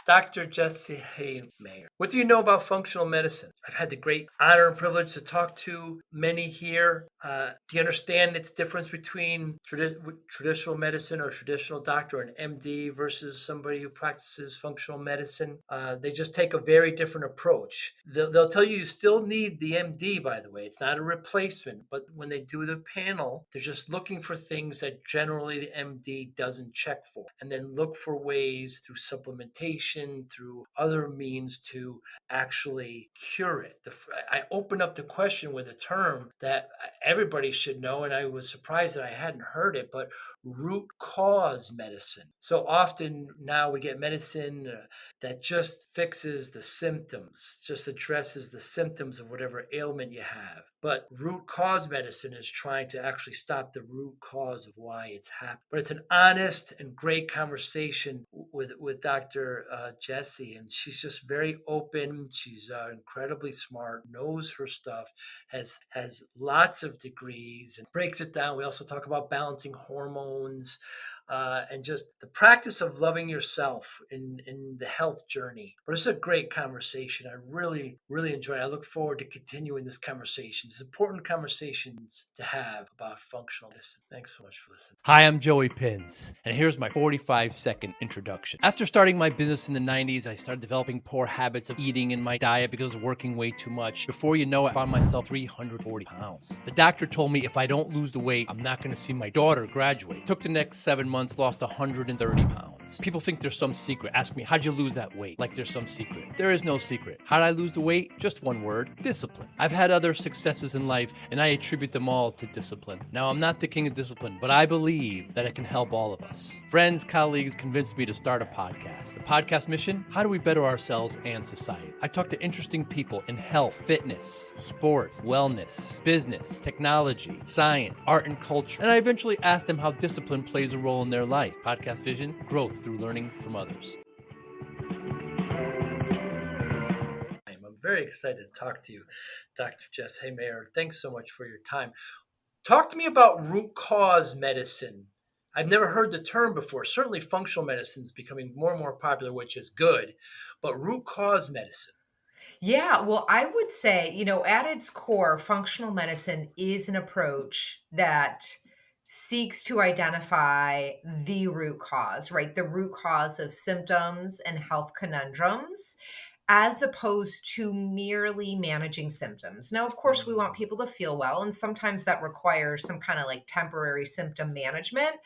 Dr. Jesse Hehmeyer. What do you know about functional medicine? I've had the great honor and privilege to talk to many here. Do you understand its difference between traditional medicine or traditional doctor, an MD, versus somebody who practices functional medicine? They just take a very different approach. They'll tell you still need the MD, by the way. It's not a replacement, but when they do the panel, they're just looking for things that generally the MD doesn't check for, and then look for ways through supplementation, through other means to actually cure it. I opened up the question with a term that everybody should know, and I was surprised that I hadn't heard it, but root cause medicine. So often now we get medicine that just fixes the symptoms, just addresses the symptoms of whatever ailment you have. But root cause medicine is trying to actually stop the root cause of why it's happening. But it's an honest and great conversation with Dr. Jessie, and she's just very open. She's incredibly smart, knows her stuff, has lots of degrees, and breaks it down. We also talk about balancing hormones. And just the practice of loving yourself in the health journey. But it's a great conversation. I really, really enjoy it. I look forward to continuing this conversation. It's important conversations to have about functional medicine. Thanks so much for listening. Hi, I'm Joey Pinz, and here's my 45-second introduction. After starting my business in the 90s, I started developing poor habits of eating in my diet because of working way too much. Before you know it, I found myself 340 pounds. The doctor told me if I don't lose the weight, I'm not going to see my daughter graduate. Took the next 7 months, lost 130 pounds. People think there's some secret. Ask me, how'd you lose that weight? Like there's some secret. There is no secret. How'd I lose the weight? Just one word: discipline. I've had other successes in life, and I attribute them all to discipline. Now, I'm not the king of discipline, but I believe that it can help all of us. Friends, colleagues convinced me to start a podcast. The podcast mission: how do we better ourselves and society? I talk to interesting people in health, fitness, sport, wellness, business, technology, science, art, and culture. And I eventually ask them how discipline plays a role in their life. Podcast vision: growth through learning from others. I'm very excited to talk to you, Dr. Jess Hehmeyer. Thanks so much for your time. Talk to me about root cause medicine. I've never heard the term before. Certainly functional medicine is becoming more and more popular, which is good, but root cause medicine. Yeah, well, I would say, at its core, functional medicine is an approach that seeks to identify the root cause, right? The root cause of symptoms and health conundrums, as opposed to merely managing symptoms. Now, of course, we want people to feel well, and sometimes that requires some kind of like temporary symptom management,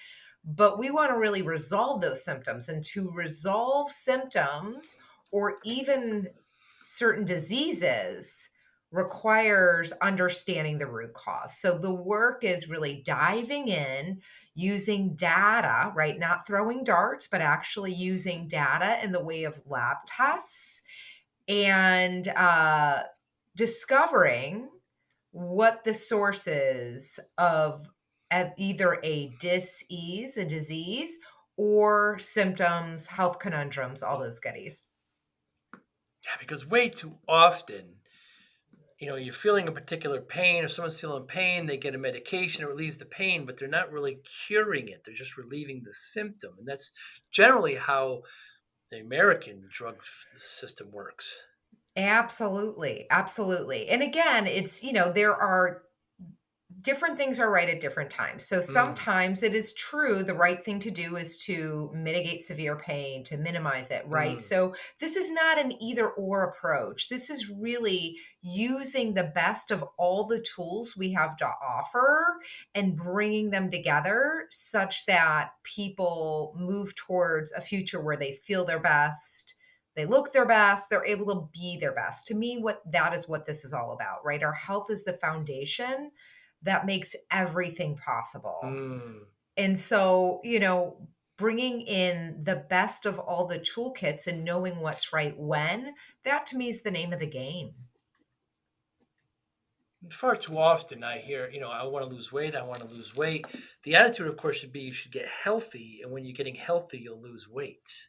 but we want to really resolve those symptoms. And to resolve symptoms or even certain diseases requires understanding the root cause. So the work is really diving in, using data, right? Not throwing darts, but actually using data in the way of lab tests and discovering what the source is of either a dis-ease, a disease, or symptoms, health conundrums, all those goodies. Yeah, because way too often, you're feeling a particular pain, or someone's feeling pain, they get a medication that relieves the pain, but they're not really curing it. They're just relieving the symptom. And that's generally how the American drug system works. Absolutely. Absolutely. And again, it's, there are different things are right at different times. So sometimes it is true, the right thing to do is to mitigate severe pain, to minimize it, right? So this is not an either or approach. This is really using the best of all the tools we have to offer and bringing them together such that people move towards a future where they feel their best, they look their best, they're able to be their best. To me, that is what this is all about, right? Our health is the foundation that makes everything possible. And so, bringing in the best of all the toolkits and knowing what's right when, that to me is the name of the game. Far too often I hear, I want to lose weight. The attitude, of course, should be you should get healthy. And when you're getting healthy, you'll lose weight.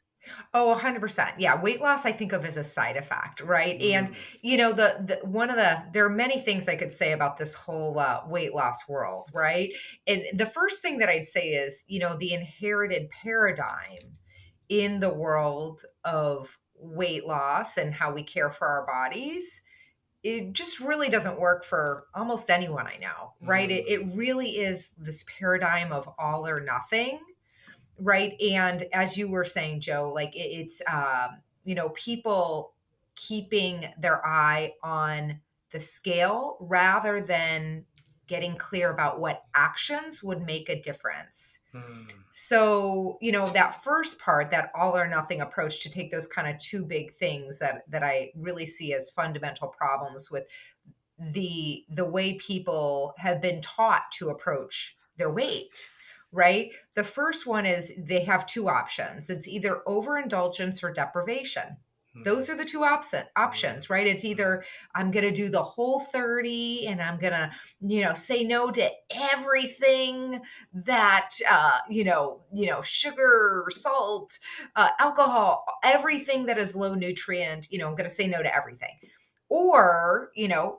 Oh, 100%. Yeah. Weight loss, I think of as a side effect, right? And, there are many things I could say about this whole weight loss world, right? And the first thing that I'd say is, the inherited paradigm in the world of weight loss and how we care for our bodies, it just really doesn't work for almost anyone I know, right? It really is this paradigm of all or nothing, right? And as you were saying, Joe, like it's people keeping their eye on the scale rather than getting clear about what actions would make a difference. So, that first part, that all or nothing approach, to take those kind of two big things that I really see as fundamental problems with the way people have been taught to approach their weight, right? The first one is they have two options. It's either overindulgence or deprivation. Those are the two options, right? It's either I'm going to do the whole 30 and I'm going to, say no to everything that, sugar, salt, alcohol, everything that is low nutrient, I'm going to say no to everything. Or,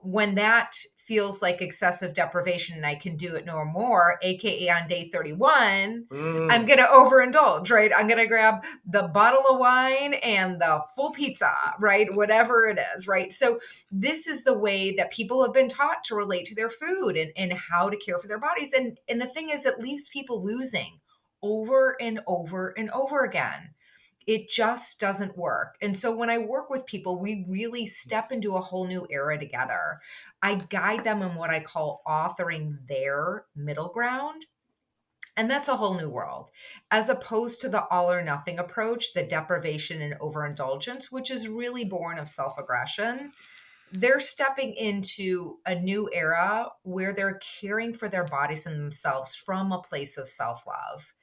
when that feels like excessive deprivation and I can do it no more, AKA on day 31, I'm going to overindulge, right? I'm going to grab the bottle of wine and the full pizza, right? Whatever it is, right? So this is the way that people have been taught to relate to their food and how to care for their bodies. And the thing is, it leaves people losing over and over and over again. It just doesn't work. And so when I work with people, we really step into a whole new era together. I guide them in what I call authoring their middle ground. And that's a whole new world, as opposed to the all or nothing approach, the deprivation and overindulgence, which is really born of self-aggression. They're stepping into a new era where they're caring for their bodies and themselves from a place of self-love.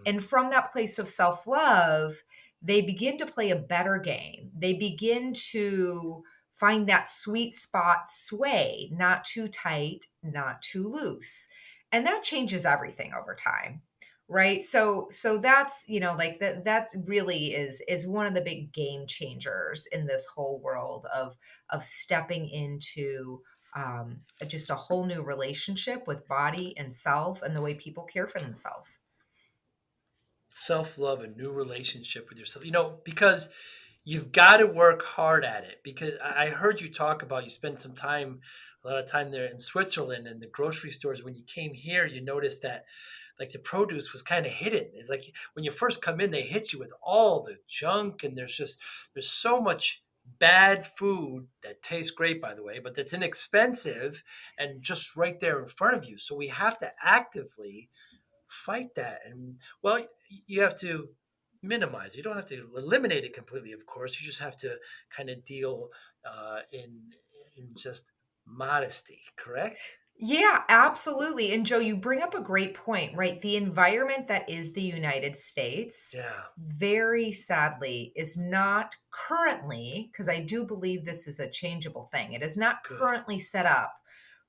And from that place of self-love, they begin to play a better game. They begin to find that sweet spot sway, not too tight, not too loose. And that changes everything over time. Right. So that's, like that really is one of the big game changers in this whole world of stepping into just a whole new relationship with body and self and the way people care for themselves. Self-love, a new relationship with yourself, because you've got to work hard at it. Because I heard you talk about, you spent a lot of time there in Switzerland, and the grocery stores. When you came here, you noticed that like the produce was kind of hidden. It's like when you first come in, they hit you with all the junk, and there's so much bad food that tastes great, by the way, but that's inexpensive and just right there in front of you. So we have to actively fight that. And well, you have to minimize. You don't have to eliminate it completely, of course. You just have to kind of deal in just modesty, correct? Yeah, absolutely. And Joe, you bring up a great point, right? The environment that is the United States, Yeah. very sadly, is not currently, because I do believe this is a changeable thing, it is not Good. currently set up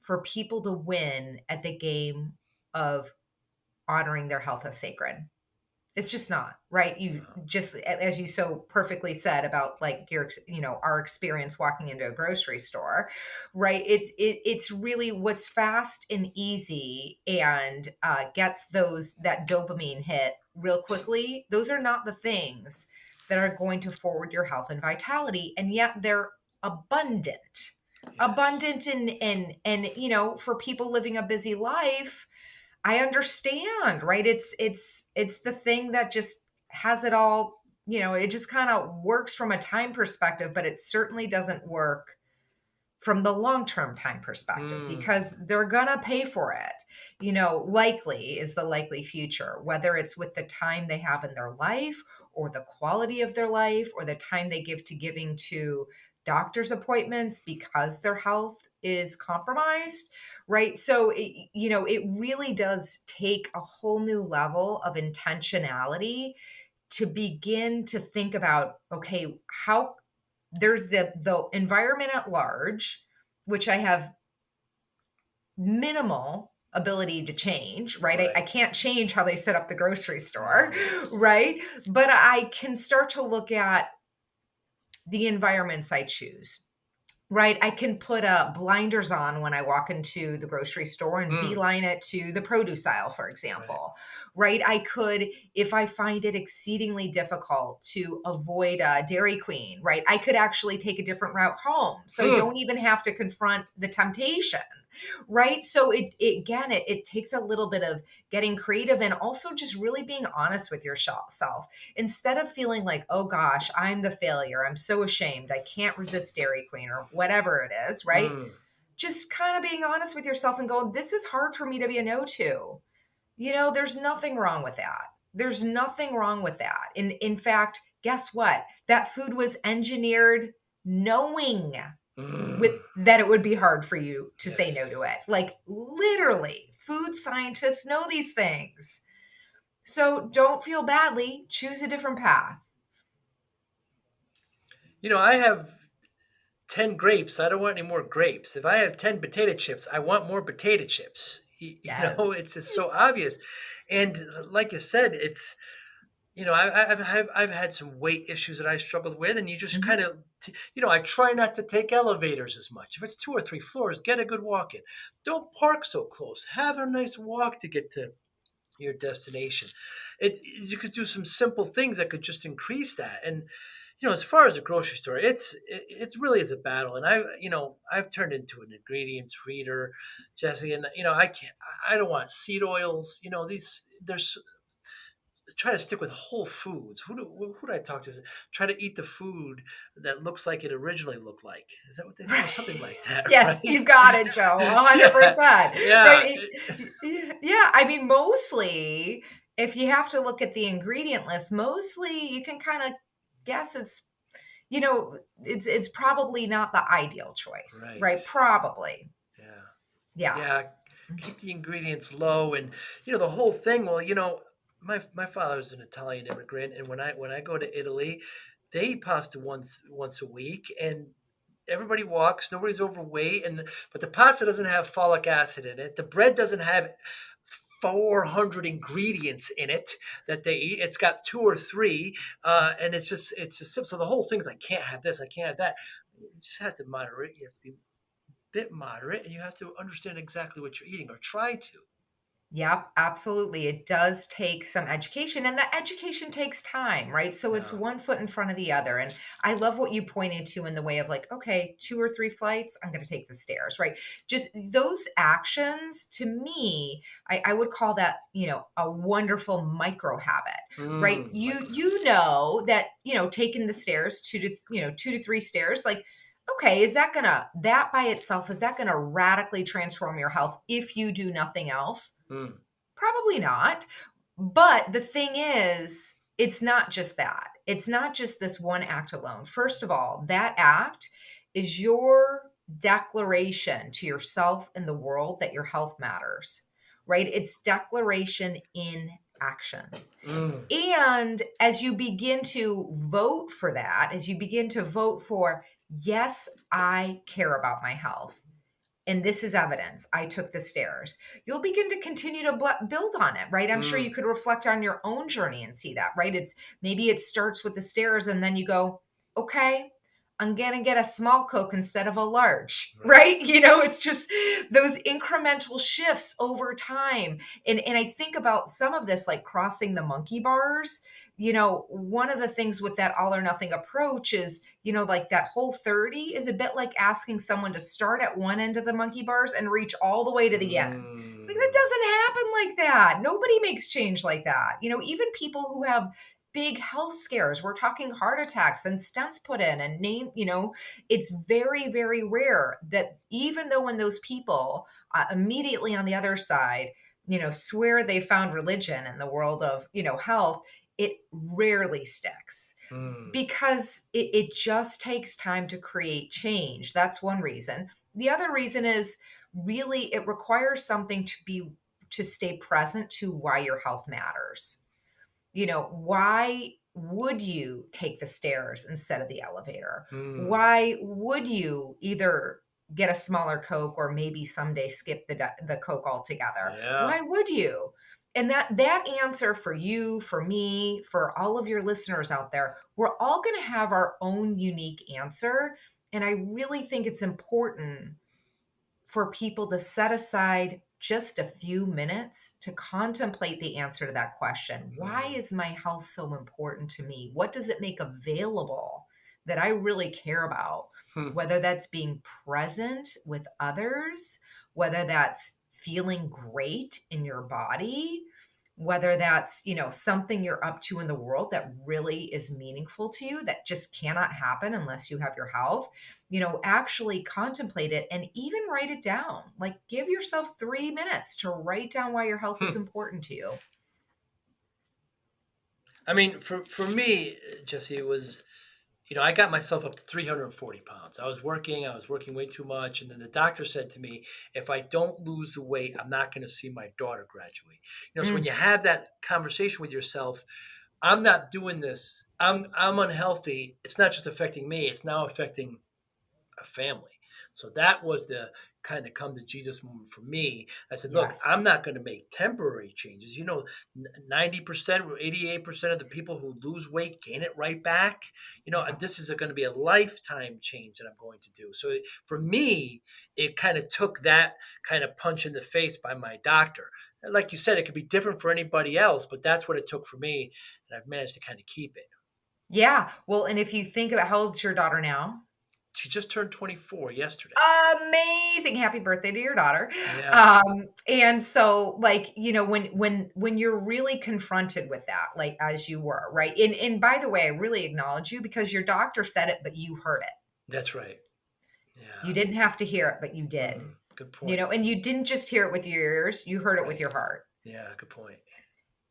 for people to win at the game of honoring their health as sacred. It's just not, right? You just, as you so perfectly said about like our experience walking into a grocery store, right? It's really what's fast and easy and gets that dopamine hit real quickly. Those are not the things that are going to forward your health and vitality, and yet they're abundant, Yes. abundant, and for people living a busy life. I understand, right? It's the thing that just has it all, it just kind of works from a time perspective, but it certainly doesn't work from the long-term time perspective because they're gonna pay for it. Likely is the likely future, whether it's with the time they have in their life or the quality of their life or the time they give to giving to doctor's appointments because their health is compromised, right? So it really does take a whole new level of intentionality to begin to think about, okay, how there's the environment at large, which I have minimal ability to change, right? I can't change how they set up the grocery store, right? But I can start to look at the environments I choose. Right, I can put, blinders on when I walk into the grocery store and Mm, beeline it to the produce aisle, for right. example, right? I could, if I find it exceedingly difficult to avoid, Dairy Queen, right, I could actually take a different route home, so I Hmm. don't even have to confront the temptation, right? So it takes a little bit of getting creative and also just really being honest with yourself. Instead of feeling like, oh gosh, I'm the failure, I'm so ashamed, I can't resist Dairy Queen or whatever it is, right? Mm. Just kind of being honest with yourself and going, this is hard for me to be a no to. There's nothing wrong with that. There's nothing wrong with that. In fact, guess what? That food was engineered knowing with Mm. that it would be hard for you to say no to Yes. it. Like literally, food scientists know these things. So don't feel badly, choose a different path. I have 10 grapes. I don't want any more grapes. If I have 10 potato chips, I want more potato chips. Yes. It's just so obvious. And like you said, it's, I've had some weight issues that I struggled with, and you just kind Mhm. of, I try not to take elevators as much. If it's 2 or 3 floors, get a good walk in. Don't park so close. Have a nice walk to get to your destination. You could do some simple things that could just increase that. And as far as a grocery store, it's really is a battle. And I've turned into an ingredients reader, Jesse. And I don't want seed oils. These there's try to stick with whole foods. Who do I talk to? Try to eat the food that looks like it originally looked like. Is that what they say? Right. Or something like that, Yes, right? you got it, Joe, Yeah, 100%. yeah. Right, yeah, I mean, mostly, if you have to look at the ingredient list, mostly you can kinda guess it's probably not the ideal choice, Right. right? Probably. Yeah. Yeah. Yeah, keep the ingredients low, and the whole thing. Well, my father's an Italian immigrant, and when I go to Italy, they eat pasta once a week, and everybody walks. Nobody's overweight, but the pasta doesn't have folic acid in it. The bread doesn't have 400 ingredients in it that they eat. It's got two or three, and it's just simple. So the whole thing's like, can't have this, I can't have that. You just have to moderate. You have to be bit moderate, and you have to understand exactly what you're eating or try to. Yep, absolutely. It does take some education, and that education takes time, right? So it's Yeah. one foot in front of the other. And I love what you pointed to in the way of like, okay, 2 or 3 flights, I'm going to take the stairs, right? Just those actions to me, I would call that, a wonderful micro habit, right? Micro. You know that, taking the stairs 2 to 3 stairs, like, okay, that by itself, is that gonna radically transform your health if you do nothing else? Mm. Probably not. But the thing is, it's not just that. It's not just this one act alone. First of all, that act is your declaration to yourself and the world that your health matters, right? It's declaration in action. Mm. And as you begin to vote for that, as you begin to vote for, yes, I care about my health, and this is evidence. I took the stairs. You'll begin to continue to build on it, right? I'm sure you Mm. could reflect on your own journey and see that, right? Maybe it starts with the stairs and then you go, okay, I'm going to get a small Coke instead of a large, Right. right? It's just those incremental shifts over time. And I think about some of this like crossing the monkey bars. One of the things with that all or nothing approach is, like that whole 30 is a bit like asking someone to start at one end of the monkey bars and reach all the way to the end. Like that Mm. doesn't happen like that. Nobody makes change like that. Even people who have big health scares, we're talking heart attacks and stents put in and it's very, very rare that even though when those people immediately on the other side, swear they found religion in the world of, health, it rarely sticks Mm. because it just takes time to create change. That's one reason. The other reason is really it requires something to stay present to why your health matters. Why would you take the stairs instead of the elevator? Mm. Why would you either get a smaller Coke or maybe someday skip the Coke altogether? Yeah. Why would you? And that answer for you, for me, for all of your listeners out there, we're all going to have our own unique answer. And I really think it's important for people to set aside just a few minutes to contemplate the answer to that question. Why Mm. is my health so important to me? What does it make available that I really care about? Hmm. Whether that's being present with others, whether that's feeling great in your body, whether that's, something you're up to in the world that really is meaningful to you that just cannot happen unless you have your health. Actually contemplate it and even write it down. Like, give yourself 3 minutes to write down why your health is Hmm. important to you. I mean, for me, Jesse, it was, I got myself up to 340 pounds. I was working way too much. And then the doctor said to me, if I don't lose the weight, I'm not going to see my daughter graduate. So when Mm, you have that conversation with yourself, I'm not doing this. I'm unhealthy. It's not just affecting me, it's now affecting a family. So that was the kind of come to Jesus moment for me. I said, look, yes. I'm not going to make temporary changes. 90% or 88% of the people who lose weight gain it right back. Yeah. And this is going to be a lifetime change that I'm going to do. So for me, it kind of took that kind of punch in the face by my doctor. And like you said, it could be different for anybody else, but that's what it took for me. And I've managed to kind of keep it. Yeah. Well, and if you think about how old's your daughter now? She just turned 24 yesterday. Amazing. Happy birthday to your daughter. Yeah. And so, like, when you're really confronted with that, like as you were, right? And by the way, I really acknowledge you because your doctor said it, but you heard it. That's right. You Yeah. didn't have to hear it, but you did. Good point. And you didn't just hear it with your ears, you heard it with Right. your heart. Yeah. Good point.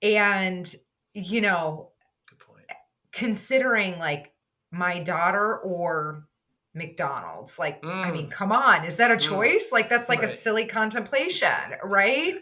And, you know, Good point. considering like my daughter or McDonald's, like, I mean, Mm, come on, is that a mm, choice? Like, that's like a right. silly contemplation, right?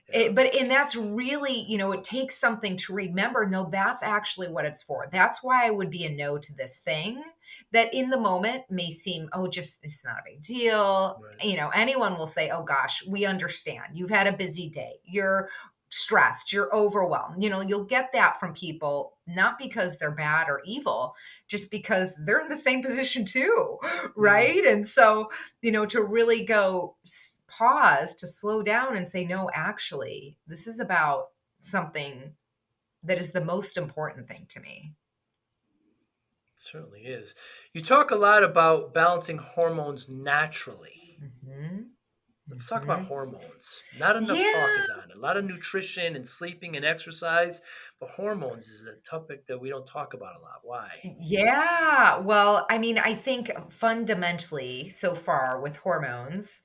Exactly. Yeah. And that's really, it takes something to remember. No, that's actually what it's for. That's why I would be a no to this thing that in the moment may seem, oh, just it's not a big deal. Right. Anyone will say, oh gosh, we understand. You've had a busy day. You're stressed, you're overwhelmed. You'll get that from people, not because they're bad or evil, just because they're in the same position too, Mm, right? And so, to really go pause, to slow down and say, no, actually, this is about something that is the most important thing to me. it certainly is. You talk a lot about balancing hormones naturally. Hmm. Let's talk about Hmm. hormones. Not enough talk Yeah. is on it. A lot of nutrition and sleeping and exercise, but hormones is a topic that we don't talk about a lot. Why? Yeah. Well, I mean, I think fundamentally, so far with hormones,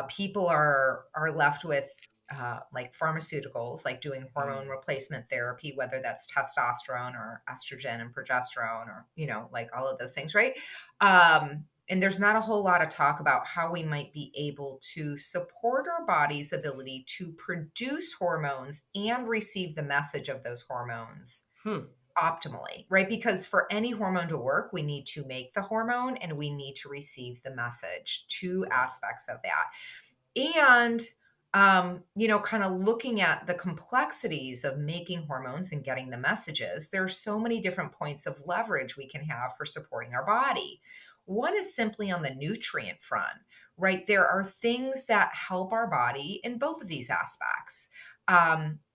people are left with like pharmaceuticals, like doing hormone Mm, replacement therapy, whether that's testosterone or estrogen and progesterone, or like all of those things, right? And there's not a whole lot of talk about how we might be able to support our body's ability to produce hormones and receive the message of those hormones hmm. optimally, right? Because for any hormone to work, we need to make the hormone and we need to receive the message, two Wow. aspects of that. And, kind of looking at the complexities of making hormones and getting the messages, there are so many different points of leverage we can have for supporting our body. One is simply on the nutrient front, right? There are things that help our body in both of these aspects.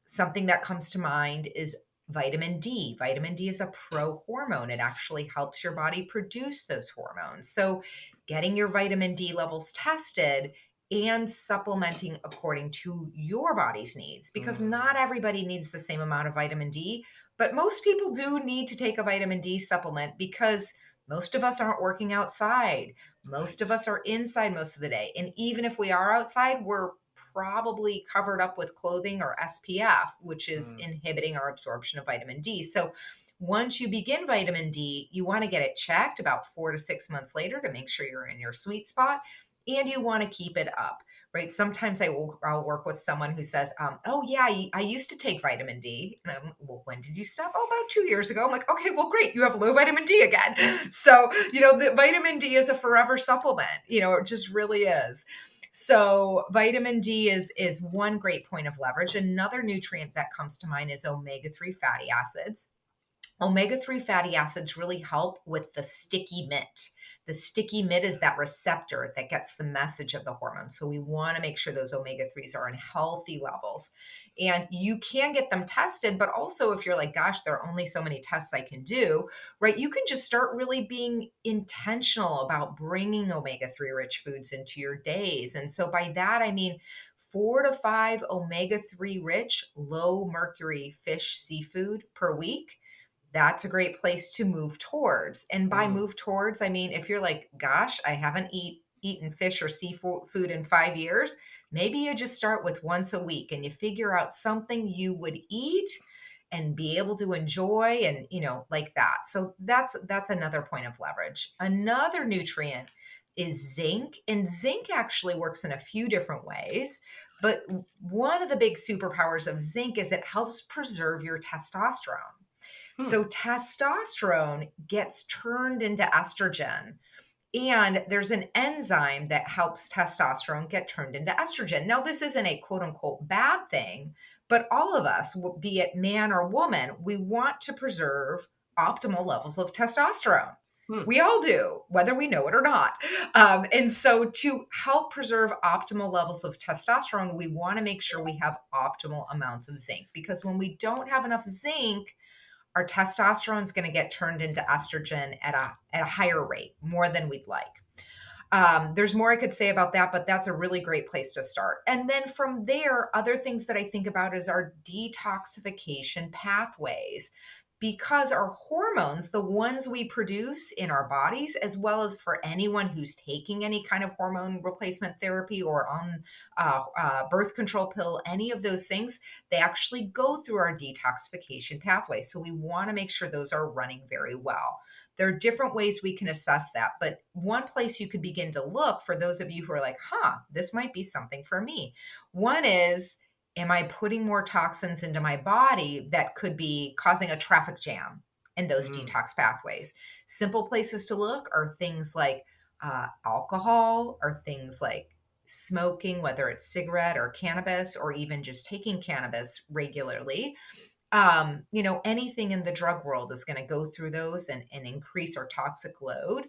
Something that comes to mind is vitamin D. Vitamin D is a pro hormone. It actually helps your body produce those hormones. So, getting your vitamin D levels tested and supplementing according to your body's needs, because not Mm, everybody needs the same amount of vitamin D, but most people do need to take a vitamin D supplement because most of us aren't working outside. Most of right. us are inside most of the day. And even if we are outside, we're probably covered up with clothing or SPF, which is Mm, inhibiting our absorption of vitamin D. So once you begin vitamin D, you want to get it checked about 4 to 6 months later to make sure you're in your sweet spot, and you want to keep it up, right? Sometimes I'll work with someone who says, "Oh yeah, I used to take vitamin D," and I'm, "Well, when did you stop?" "Oh, about 2 years ago." I'm like, "Okay, well, great, you have low vitamin D again." So the vitamin D is a forever supplement. It just really is. So vitamin D is one great point of leverage. Another nutrient that comes to mind is omega-3 fatty acids. Omega-3 fatty acids really help with the sticky mitt. The sticky mitt is that receptor that gets the message of the hormone. So we want to make sure those omega-3s are in healthy levels. And you can get them tested, but also if you're like, gosh, there are only so many tests I can do, right? You can just start really being intentional about bringing omega-3 rich foods into your days. And so by that, I mean 4 to 5 omega-3 rich, low mercury fish, seafood per week. That's a great place to move towards. And by Mm. move towards, I mean, if you're like, gosh, I haven't eaten fish or seafood in 5 years, maybe you just start with once a week and you figure out something you would eat and be able to enjoy and, like that. So that's another point of leverage. Another nutrient is zinc, and zinc actually works in a few different ways. But one of the big superpowers of zinc is it helps preserve your testosterone. Hmm. So testosterone gets turned into estrogen. And there's an enzyme that helps testosterone get turned into estrogen. Now, this isn't a quote unquote bad thing, but all of us, be it man or woman, we want to preserve optimal levels of testosterone. Hmm. We all do, whether we know it or not. And so, to help preserve optimal levels of testosterone, we want to make sure we have optimal amounts of zinc, because when we don't have enough zinc, our testosterone is going to get turned into estrogen at a higher rate, more than we'd like. There's more I could say about that, but that's a really great place to start. And then from there, other things that I think about is our detoxification pathways, because our hormones, the ones we produce in our bodies, as well as for anyone who's taking any kind of hormone replacement therapy or on birth control pill, any of those things, they actually go through our detoxification pathway. So we want to make sure those are running very well. There are different ways we can assess that, but one place you could begin to look, for those of you who are like, this might be something for me. One is, am I putting more toxins into my body that could be causing a traffic jam in those Mm. detox pathways? Simple places to look are things like alcohol, or things like smoking, whether it's cigarette or cannabis, or even just taking cannabis regularly. Anything in the drug world is going to go through those and increase our toxic load.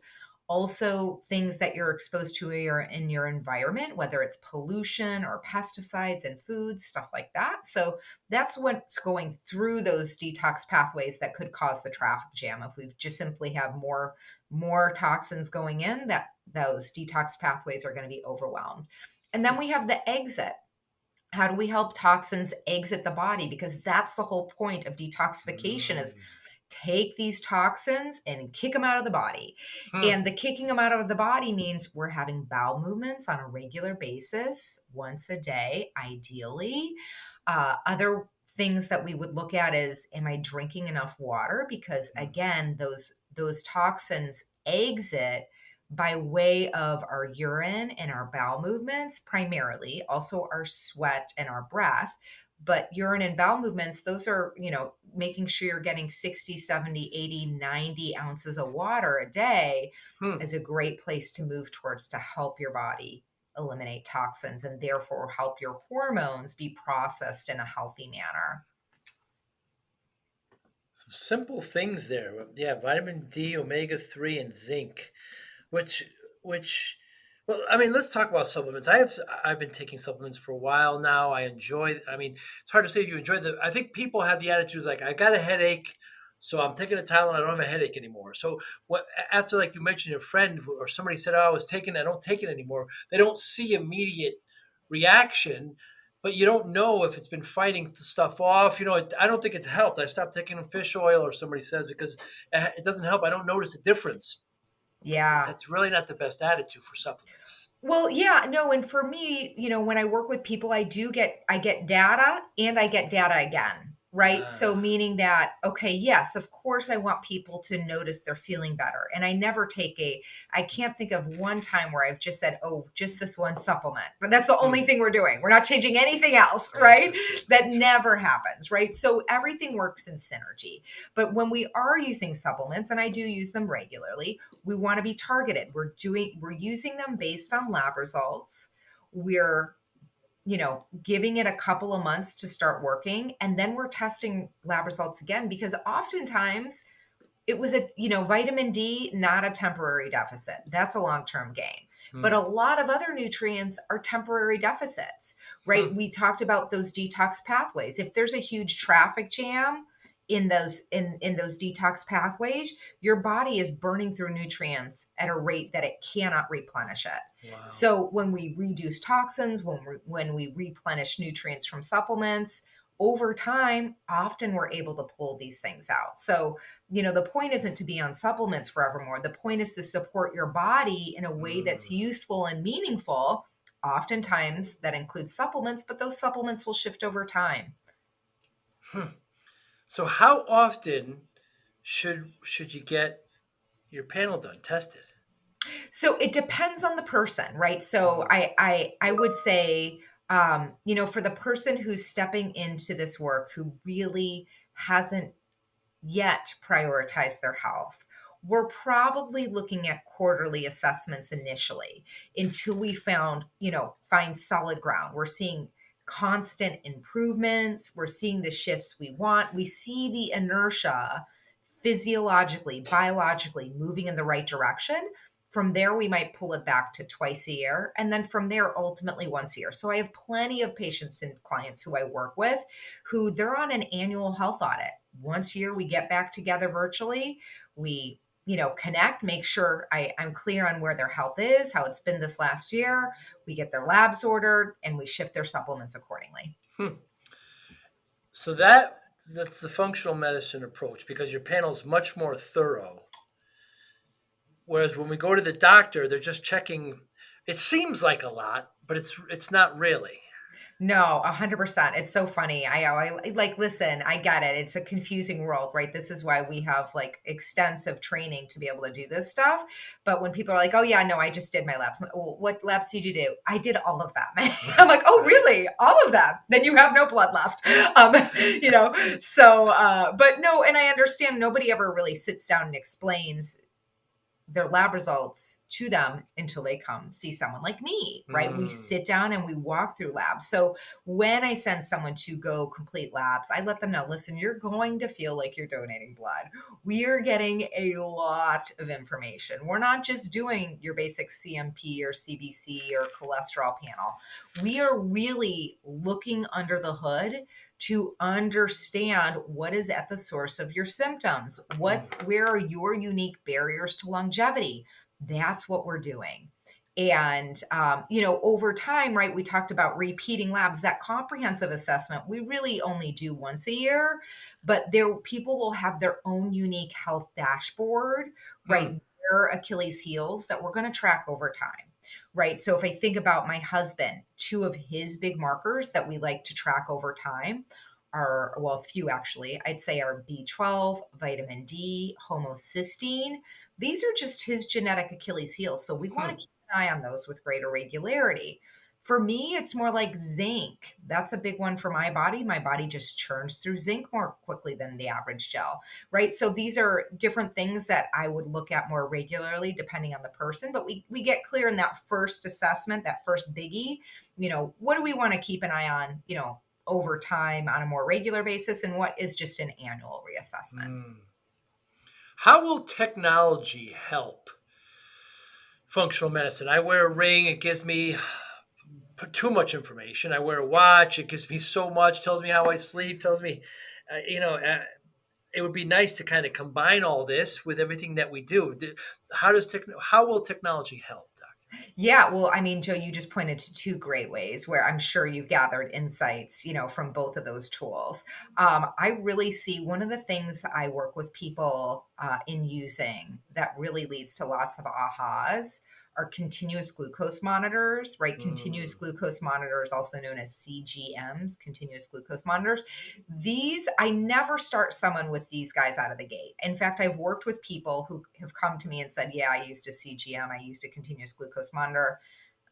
Also, things that you're exposed to in your environment, whether it's pollution or pesticides and foods, stuff like that. So that's what's going through those detox pathways that could cause the traffic jam. If we just simply have more toxins going in, that those detox pathways are going to be overwhelmed. And then we have the exit. How do we help toxins exit the body? Because that's the whole point of detoxification, is Mm. take these toxins and kick them out of the body. Hmm. And the kicking them out of the body means we're having bowel movements on a regular basis, once a day, ideally. Other things that we would look at is, am I drinking enough water? Because again, those toxins exit by way of our urine and our bowel movements, primarily, also our sweat and our breath. But urine and bowel movements, those are, making sure you're getting 60, 70, 80, 90 ounces of water a day Hmm. is a great place to move towards, to help your body eliminate toxins and therefore help your hormones be processed in a healthy manner. Some simple things there. Yeah, vitamin D, omega-3, and zinc. Which which well, I mean, let's talk about supplements. I've been taking supplements for a while now. I mean, it's hard to say if you enjoy the I think people have the attitudes like, I got a headache, so I'm taking a Tylenol, I don't have a headache anymore. So what after, like you mentioned, your friend or somebody said, "Oh, I was taking it, I don't take it anymore." They don't see immediate reaction, but you don't know if it's been fighting the stuff off. I don't think it's helped. I stopped taking fish oil, or somebody says, because it doesn't help. I don't notice a difference. Yeah. That's really not the best attitude for supplements. Well, yeah, no, and for me, when I work with people, I get data and I get data again, right? So Ah, meaning that, okay, yes, of course I want people to notice they're feeling better. And I can't think of one time where I've just said, "Oh, just this one supplement." But that's the only hmm, thing we're doing. We're not changing anything else, right? interesting. That never happens, right? So everything works in synergy. But when we are using supplements, and I do use them regularly, we want to be targeted. We're using them based on lab results. We're giving it a couple of months to start working. And then we're testing lab results again, because oftentimes it was vitamin D, not a temporary deficit. That's a long-term gain. But a lot of other nutrients are temporary deficits, right? We talked about those detox pathways. If there's a huge traffic jam in those detox pathways, your body is burning through nutrients at a rate that it cannot replenish it. Wow. So when we reduce toxins, when we replenish nutrients from supplements, over time, often we're able to pull these things out. So, the point isn't to be on supplements forevermore. The point is to support your body in a way that's useful and meaningful. Oftentimes that includes supplements, but those supplements will shift over time. So how often should you get your panel done, tested? So it depends on the person, right? So I would say, for the person who's stepping into this work, who really hasn't yet prioritized their health, we're probably looking at quarterly assessments initially until we find solid ground. We're seeing constant improvements. We're seeing the shifts we want. We see the inertia physiologically, biologically moving in the right direction. From there, we might pull it back to twice a year. And then from there, ultimately once a year. So I have plenty of patients and clients who I work with who they're on an annual health audit. Once a year, we get back together virtually. We, connect, make sure I'm clear on where their health is, how it's been this last year. We get their labs ordered and we shift their supplements accordingly. So that's the functional medicine approach, because your panel is much more thorough. Whereas when we go to the doctor, they're just checking. It seems like a lot, but it's not really. No, 100%. It's so funny. I listen, I get it. It's a confusing world, right? This is why we have extensive training to be able to do this stuff. But when people are like, oh yeah, no, I just did my labs. Well, what labs did you do? I did all of them. I'm like, oh really? All of them? Then you have no blood left. But no, and I understand nobody ever really sits down and explains their lab results to them until they come see someone like me, right? We sit down and we walk through labs. So when I send someone to go complete labs, I let them know, listen, you're going to feel like you're donating blood. We are getting a lot of information. We're not just doing your basic CMP or CBC or cholesterol panel. We are really looking under the hood to understand what is at the source of your symptoms. Where are your unique barriers to longevity? That's what we're doing. And, over time, right, we talked about repeating labs. That comprehensive assessment, we really only do once a year, but people will have their own unique health dashboard, right? Their Achilles heels that we're going to track over time. Right. So if I think about my husband, two of his big markers that we like to track over time are, well, a few actually, I'd say are B12, vitamin D, homocysteine. These are just his genetic Achilles heels. So we want to keep an eye on those with greater regularity. For me, it's more like zinc. That's a big one for my body. My body just churns through zinc more quickly than the average gel, right? So these are different things that I would look at more regularly depending on the person. But we get clear in that first assessment, that first biggie, what do we want to keep an eye on, over time on a more regular basis, and what is just an annual reassessment. How will technology help functional medicine? I wear a ring. It gives me too much information. I wear a watch. It gives me so much, tells me how I sleep, tells me, it would be nice to kind of combine all this with everything that we do. How will technology help, Doc? Yeah, well, I mean, Joe, you just pointed to two great ways where I'm sure you've gathered insights, from both of those tools. I really see one of the things I work with people in using that really leads to lots of ahas are continuous glucose monitors, right? Continuous glucose monitors, also known as CGMs, continuous glucose monitors. I never start someone with these guys out of the gate. In fact, I've worked with people who have come to me and said, yeah, I used a CGM, I used a continuous glucose monitor.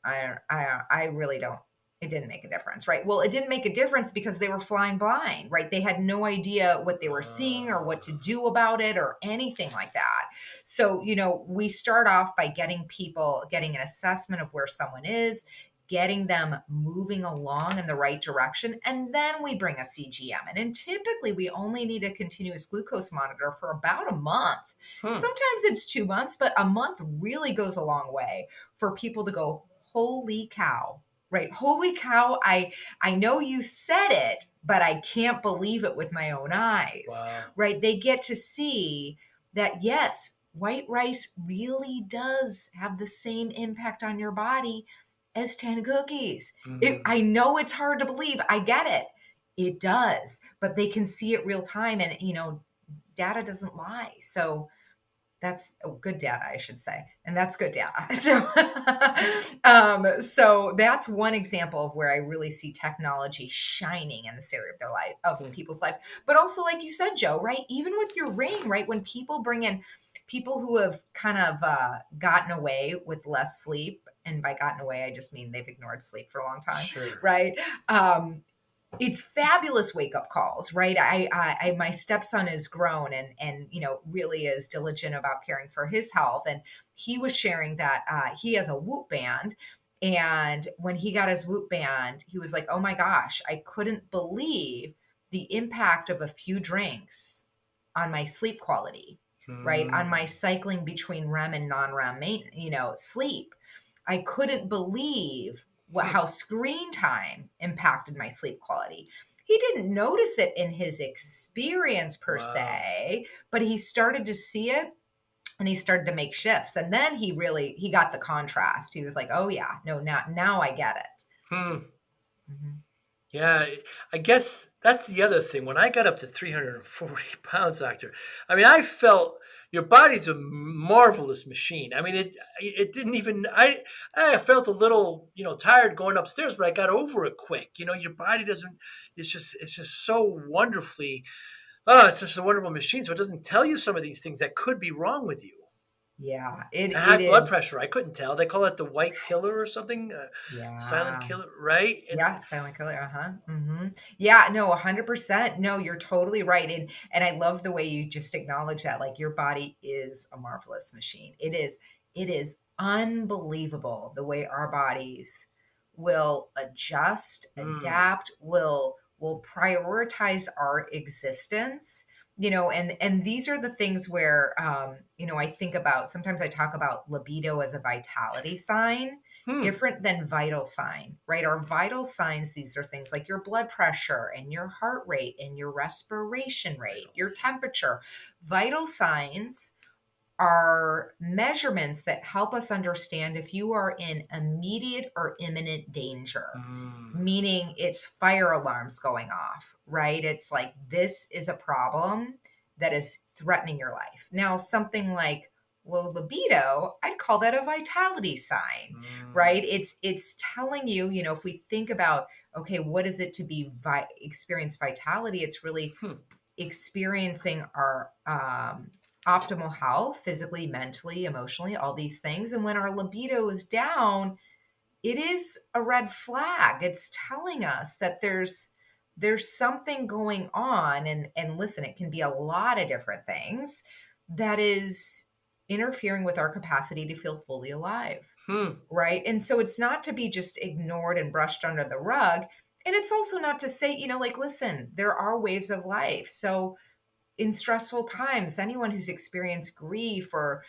I really don't. It didn't make a difference, right? Well, it didn't make a difference because they were flying blind, right? They had no idea what they were seeing or what to do about it or anything like that. So, we start off by getting an assessment of where someone is. getting them moving along in the right direction. And then we bring a CGM in. And typically we only need a continuous glucose monitor for about a month. Hmm. Sometimes it's 2 months, but a month really goes a long way for people to go, holy cow, right? Holy cow. I know you said it, but I can't believe it with my own eyes, Wow. right? They get to see that, yes, white rice really does have the same impact on your body as 10 cookies. Mhm. I know it's hard to believe. I get it. It does, but they can see it real time, and data doesn't lie. So that's good data, I should say. And that's good data. So that's one example of where I really see technology shining in this area of their life, of Hmm. people's life. But also, like you said, Joe, right? Even with your ring, right? When people bring in people who have kind of gotten away with less sleep, and by gotten away, I just mean they've ignored sleep for a long time, Sure. right? Um, it's fabulous wake up calls, right? My stepson is grown and really is diligent about caring for his health, and he was sharing that he has a Whoop band, and when he got his Whoop band, he was like, "Oh my gosh, I couldn't believe the impact of a few drinks on my sleep quality, right? On my Hmm. cycling between REM and non-REM, sleep." I couldn't believe Hmm. how screen time impacted my sleep quality. He didn't notice it in his experience per Wow. se, but he started to see it and he started to make shifts. And then he got the contrast. He was like, "Oh yeah, no, now I get it." Hmm. Mhm. Yeah, I guess that's the other thing. When I got up to 340 pounds, doctor, I mean, I felt your body's a marvelous machine. I mean, it didn't even I felt a little tired going upstairs, but I got over it quick. Your body doesn't. It's just so wonderfully. Oh, it's just a wonderful machine. So it doesn't tell you some of these things that could be wrong with you. Yeah, And it high blood is. pressure, I couldn't tell. They call it the white killer or something, silent Yeah. killer, right? And Yeah, silent killer, uh-huh, mhm. Yeah, no, 100%. No, you're totally right, and I love the way you just acknowledge that, like, your body is a marvelous machine. It is unbelievable the way our bodies will adjust, mm, adapt, will prioritize our existence, and these are the things where, I think about sometimes I talk about libido as a vitality sign, hmm, different than vital sign, right? Our vital signs, these are things like your blood pressure and your heart rate and your respiration rate, your temperature. Vital signs are measurements that help us understand if you are in immediate or imminent danger, mm, meaning it's fire alarms going off, right? It's like this is a problem that is threatening your life. Now, something like low libido, I'd call that a vitality sign, mm, right? It's telling you, if we think about, okay, what is it to be experience vitality? It's really hmm, experiencing our optimal health physically, mentally, emotionally, all these things. And when our libido is down, it is a red flag. It's telling us that there's something going on, and listen, it can be a lot of different things that is interfering with our capacity to feel fully alive, hmm, right? And so it's not to be just ignored and brushed under the rug, and it's also not to say, like, listen, there are waves of life. So in stressful times, anyone who's experienced grief or,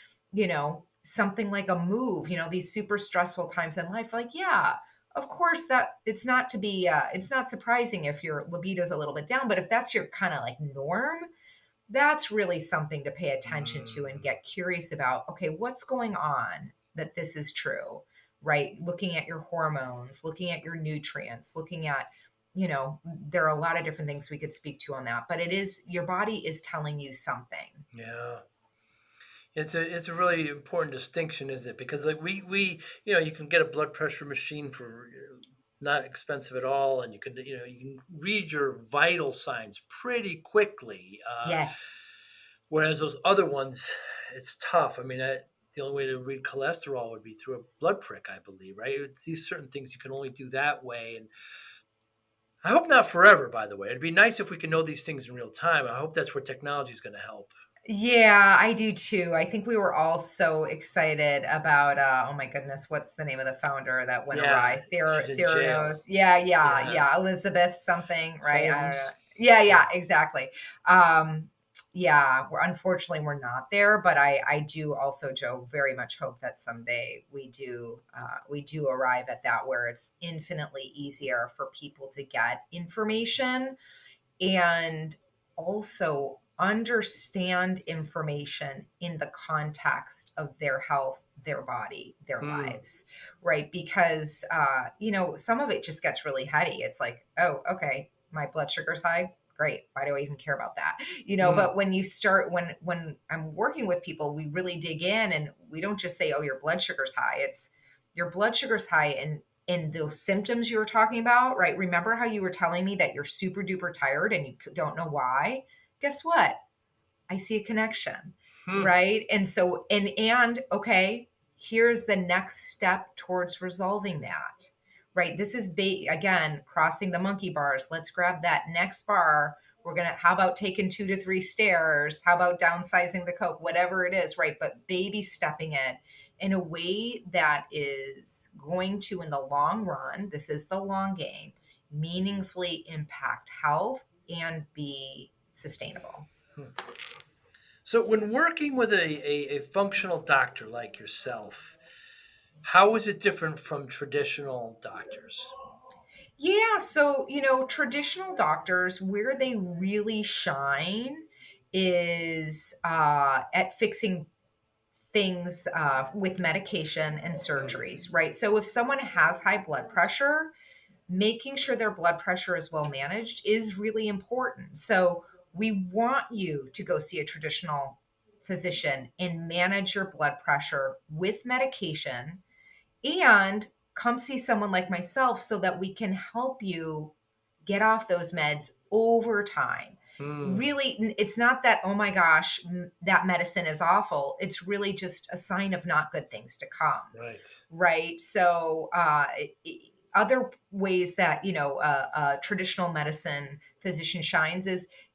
something like a move, these super stressful times in life, like, yeah, of course that it's not surprising if your libido's a little bit down, but if that's your kind of like norm, that's really something to pay attention to and mm. get curious about. Okay, what's going on that this is true, right? Looking at your hormones, looking at your nutrients, looking at, there are a lot of different things we could speak to on that, but it is your body is telling you something. Yeah. It's a really important distinction, isn't it? Because like we you can get a blood pressure machine for not expensive at all, and you can read your vital signs pretty quickly. Yes. Whereas those other ones, it's tough. I mean, the only way to read cholesterol would be through a blood prick, I believe, right? These certain things you can only do that way, and I hope not forever. By the way, it'd be nice if we could know these things in real time. I hope that's where technology is going to help. Yeah, I do too. I think we were all so excited about oh my goodness, what's the name of the founder that went Yeah, awry? she's in jail. Theranos. Yeah, yeah, Yeah, yeah. Elizabeth something, right? I don't know. Holmes. Yeah, Yeah. yeah, exactly. Um, yeah, we're not there, but I do also, Joe, very much hope that someday we do arrive at that where it's infinitely easier for people to get information and also understand information in the context of their health, their body, their Mm, lives, right? Because, some of it just gets really heady. It's like, oh, okay, my blood sugar's high. Great. Why do I even care about that? mm, But when you start, when I'm working with people, we really dig in and we don't just say, oh, your blood sugar's high. It's your blood sugar's high and those symptoms you were talking about, right? Remember how you were telling me that you're super duper tired and you don't know why? Guess what? I see a connection, mm, right? And so, and okay, here's the next step towards resolving that, right? This is again, crossing the monkey bars. Let's grab that next bar. How about taking 2 to 3 stairs? How about downsizing the Coke? Whatever it is, right? But baby stepping it in a way that is going to, in the long run, this is the long game, meaningfully impact health and be sustainable. mm. So, when working with a functional doctor like yourself, how is it different from traditional doctors? Yeah, so, traditional doctors, where they really shine is at fixing things with medication and surgeries, right? So, if someone has high blood pressure, making sure their blood pressure is well managed is really important. So, we want you to go see a traditional physician and manage your blood pressure with medication and come see someone like myself so that we can help you get off those meds over time. Mm, Really, it's not that, oh my gosh, that medicine is awful. It's really just a sign of not good things to come, right. right? So, other ways that traditional medicine physician shines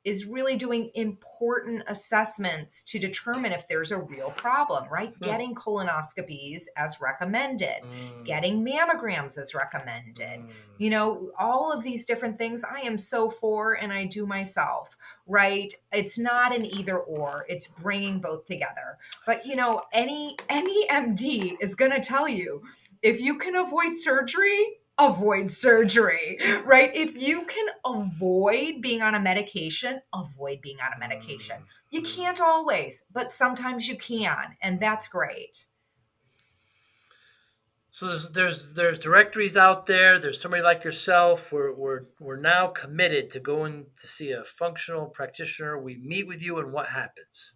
is really doing important assessments to determine if there's a real problem, right? Mm, Getting colonoscopies as recommended, mm, getting mammograms as recommended. mm. All of these different things I am so for, and I do myself, right? It's not an either or; it's bringing both together. I But see. any MD is going to tell you if you can avoid surgery, right? If you can avoid being on a medication, avoid being on a medication. Mm, You mm. can't always, but sometimes you can, and that's great. So there's directories out there. There's somebody like yourself. We're now committed to going to see a functional practitioner. We meet with you, and what happens?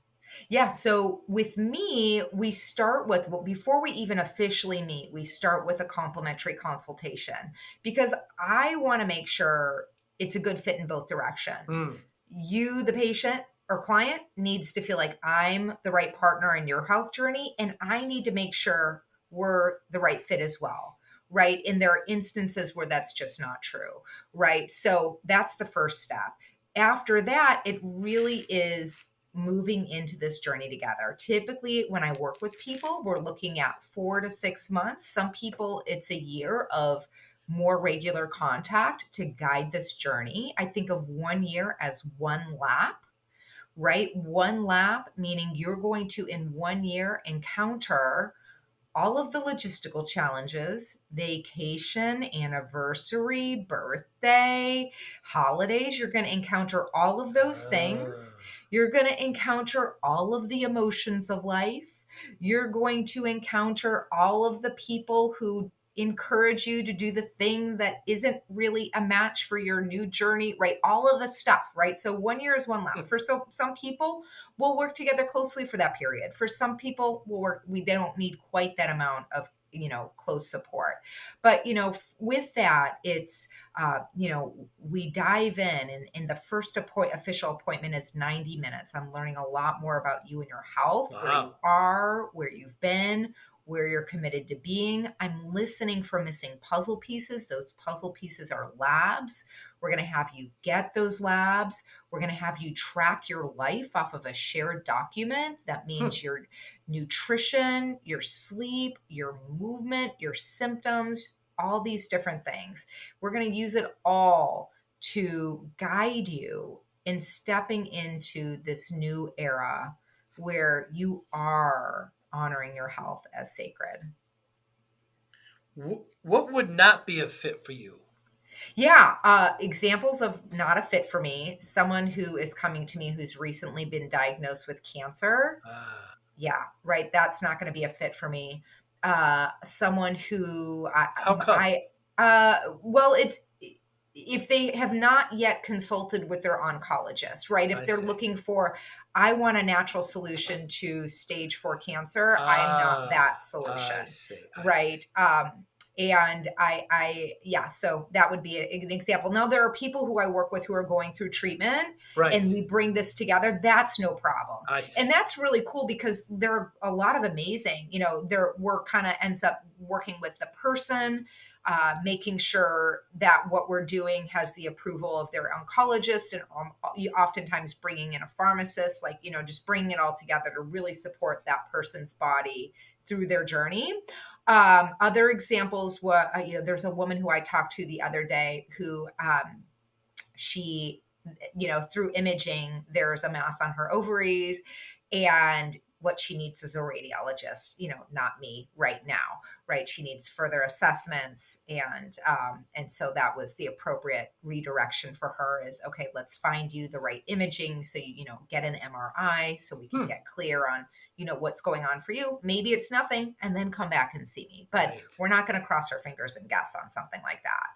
Yeah. So with me, we start with, well, before we even officially meet, we start with a complimentary consultation because I want to make sure it's a good fit in both directions. Mm, You, the patient or client, needs to feel like I'm the right partner in your health journey, and I need to make sure we're the right fit as well. Right. And there are instances where that's just not true. Right. So that's the first step. After that, it really is moving into this journey together. Typically, when I work with people, we're looking at 4 to 6 months. Some people, it's a year of more regular contact to guide this journey. I think of 1 year as one lap, right? One lap, meaning you're going to, in 1 year, encounter all of the logistical challenges, vacation, anniversary, birthday, holidays. You're going to encounter all of those things. ah, You're going to encounter all of the emotions of life. You're going to encounter all of the people who encourage you to do the thing that isn't really a match for your new journey, right? All of the stuff, right? So 1 year is one lap. For some people, we'll work together closely for that period. For some people, we they don't need quite that amount of close support. But with that, it's we dive in, and the first official appointment is 90 minutes. I'm learning a lot more about you and your health, where you wow. are, where you've been, where you're committed to being. I'm listening for missing puzzle pieces. Those puzzle pieces are labs. We're going to have you get those labs. We're going to have you track your life off of a shared document. That means your nutrition, your sleep, your movement, your symptoms, all these different things. We're going to use it all to guide you in stepping into this new era where you are honoring your health as sacred. What would not be a fit for you? Yeah, examples of not a fit for me. Someone who is coming to me who's recently been diagnosed with cancer. Yeah, right. That's not going to be a fit for me. Someone who How come? well, it's if they have not yet consulted with their oncologist, right? If I they're see. looking for, I want a natural solution to stage 4 cancer, I am not that solution, I see. right? And yeah, so that would be an example. Now, there are people who I work with who are going through treatment Right. and we bring this together. That's no problem. I see. And that's really cool because there are a lot of amazing, we're kind of ends up working with the person, making sure that what we're doing has the approval of their oncologist, and oftentimes bringing in a pharmacist, just bringing it all together to really support that person's body through their journey. Other examples were, there's a woman who I talked to the other day who she, through imaging, there's a mass on her ovaries, and what she needs is a radiologist, not me right now, right? She needs further assessments. And so that was the appropriate redirection for her is, okay, let's find you the right imaging. So, get an MRI so we can get clear on, what's going on for you. Maybe it's nothing, and then come back and see me, but we're not going to cross our fingers and guess on something like that.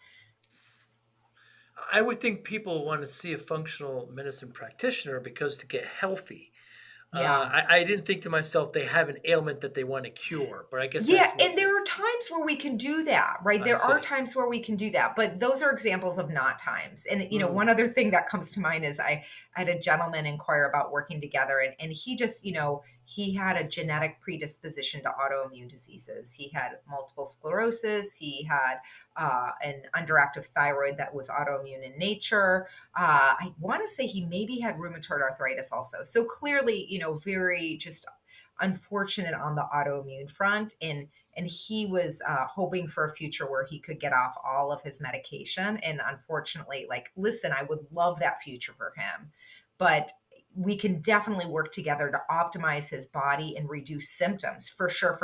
I would think people want to see a functional medicine practitioner because to get healthy. Yeah. I didn't think to myself they have an ailment that they want to cure, but I guess Yeah, and there are times where we can do that, right? There are see. times where we can do that, but those are examples of not times. And one other thing that comes to mind is I had a gentleman inquire about working together, and he just, he had a genetic predisposition to autoimmune diseases. He had multiple sclerosis. He had an underactive thyroid that was autoimmune in nature. I want to say he maybe had rheumatoid arthritis also. So clearly, very just unfortunate on the autoimmune front. And he was hoping for a future where he could get off all of his medication. And unfortunately, listen, I would love that future for him, but we can definitely work together to optimize his body and reduce symptoms for sure.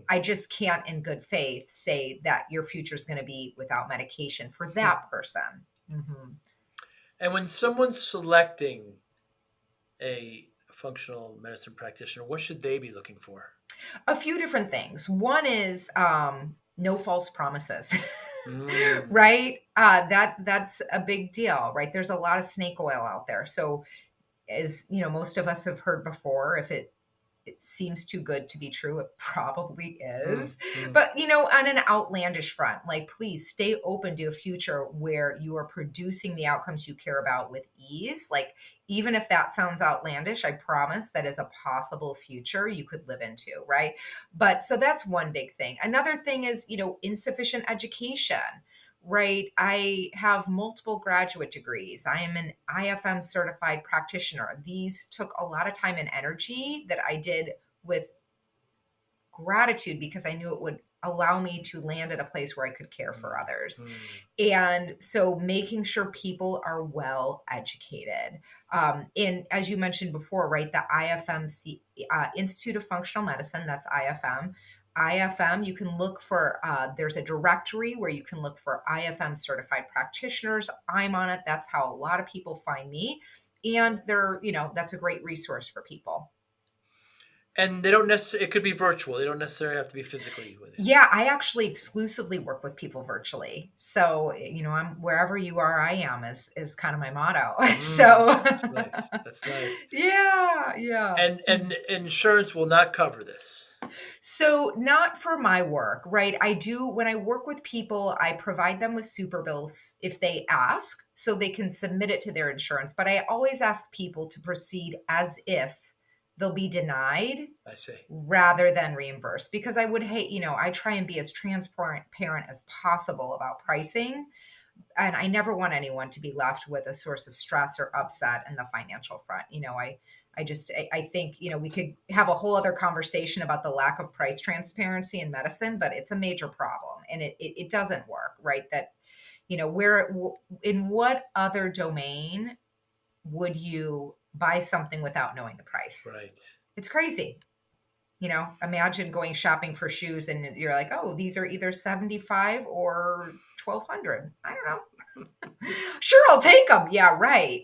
I just can't in good faith say that your future is going to be without medication for that person. Mm-hmm. And when someone's selecting a functional medicine practitioner, what should they be looking for? A few different things. One is no false promises. Right? That's a big deal, right? There's a lot of snake oil out there. So as most of us have heard before, if it seems too good to be true, it probably is. But on an outlandish front, please stay open to a future where you are producing the outcomes you care about with ease. Even if that sounds outlandish, I promise that is a possible future you could live into, right? But so that's one big thing. Another thing is, insufficient education, right? I have multiple graduate degrees. I am an IFM certified practitioner. These took a lot of time and energy that I did with gratitude because I knew it would allow me to land at a place where I could care for others. And so making sure people are well educated. And as you mentioned before, right, the IFMC, Institute of Functional Medicine, that's IFM. IFM, you can look for, there's a directory where you can look for IFM certified practitioners. I'm on it. That's how a lot of people find me. And that's a great resource for people. And they don't necessarily, it could be virtual. They don't necessarily have to be physically with you. Yeah, I actually exclusively work with people virtually. So, I'm wherever you are, I am is kind of my motto. So that's nice. That's nice. Yeah. And insurance will not cover this. So not for my work, right? I do, when I work with people, I provide them with super bills if they ask, so they can submit it to their insurance. But I always ask people to proceed as if they'll be denied I see. rather than reimbursed, because I would hate, I try and be as transparent as possible about pricing. And I never want anyone to be left with a source of stress or upset in the financial front. I think, we could have a whole other conversation about the lack of price transparency in medicine, but it's a major problem and it doesn't work, right? That, in what other domain would you buy something without knowing the price? Right. It's crazy. Imagine going shopping for shoes and you're like, oh, these are either 75 or 1200. I don't know. Sure, I'll take them. Yeah, right.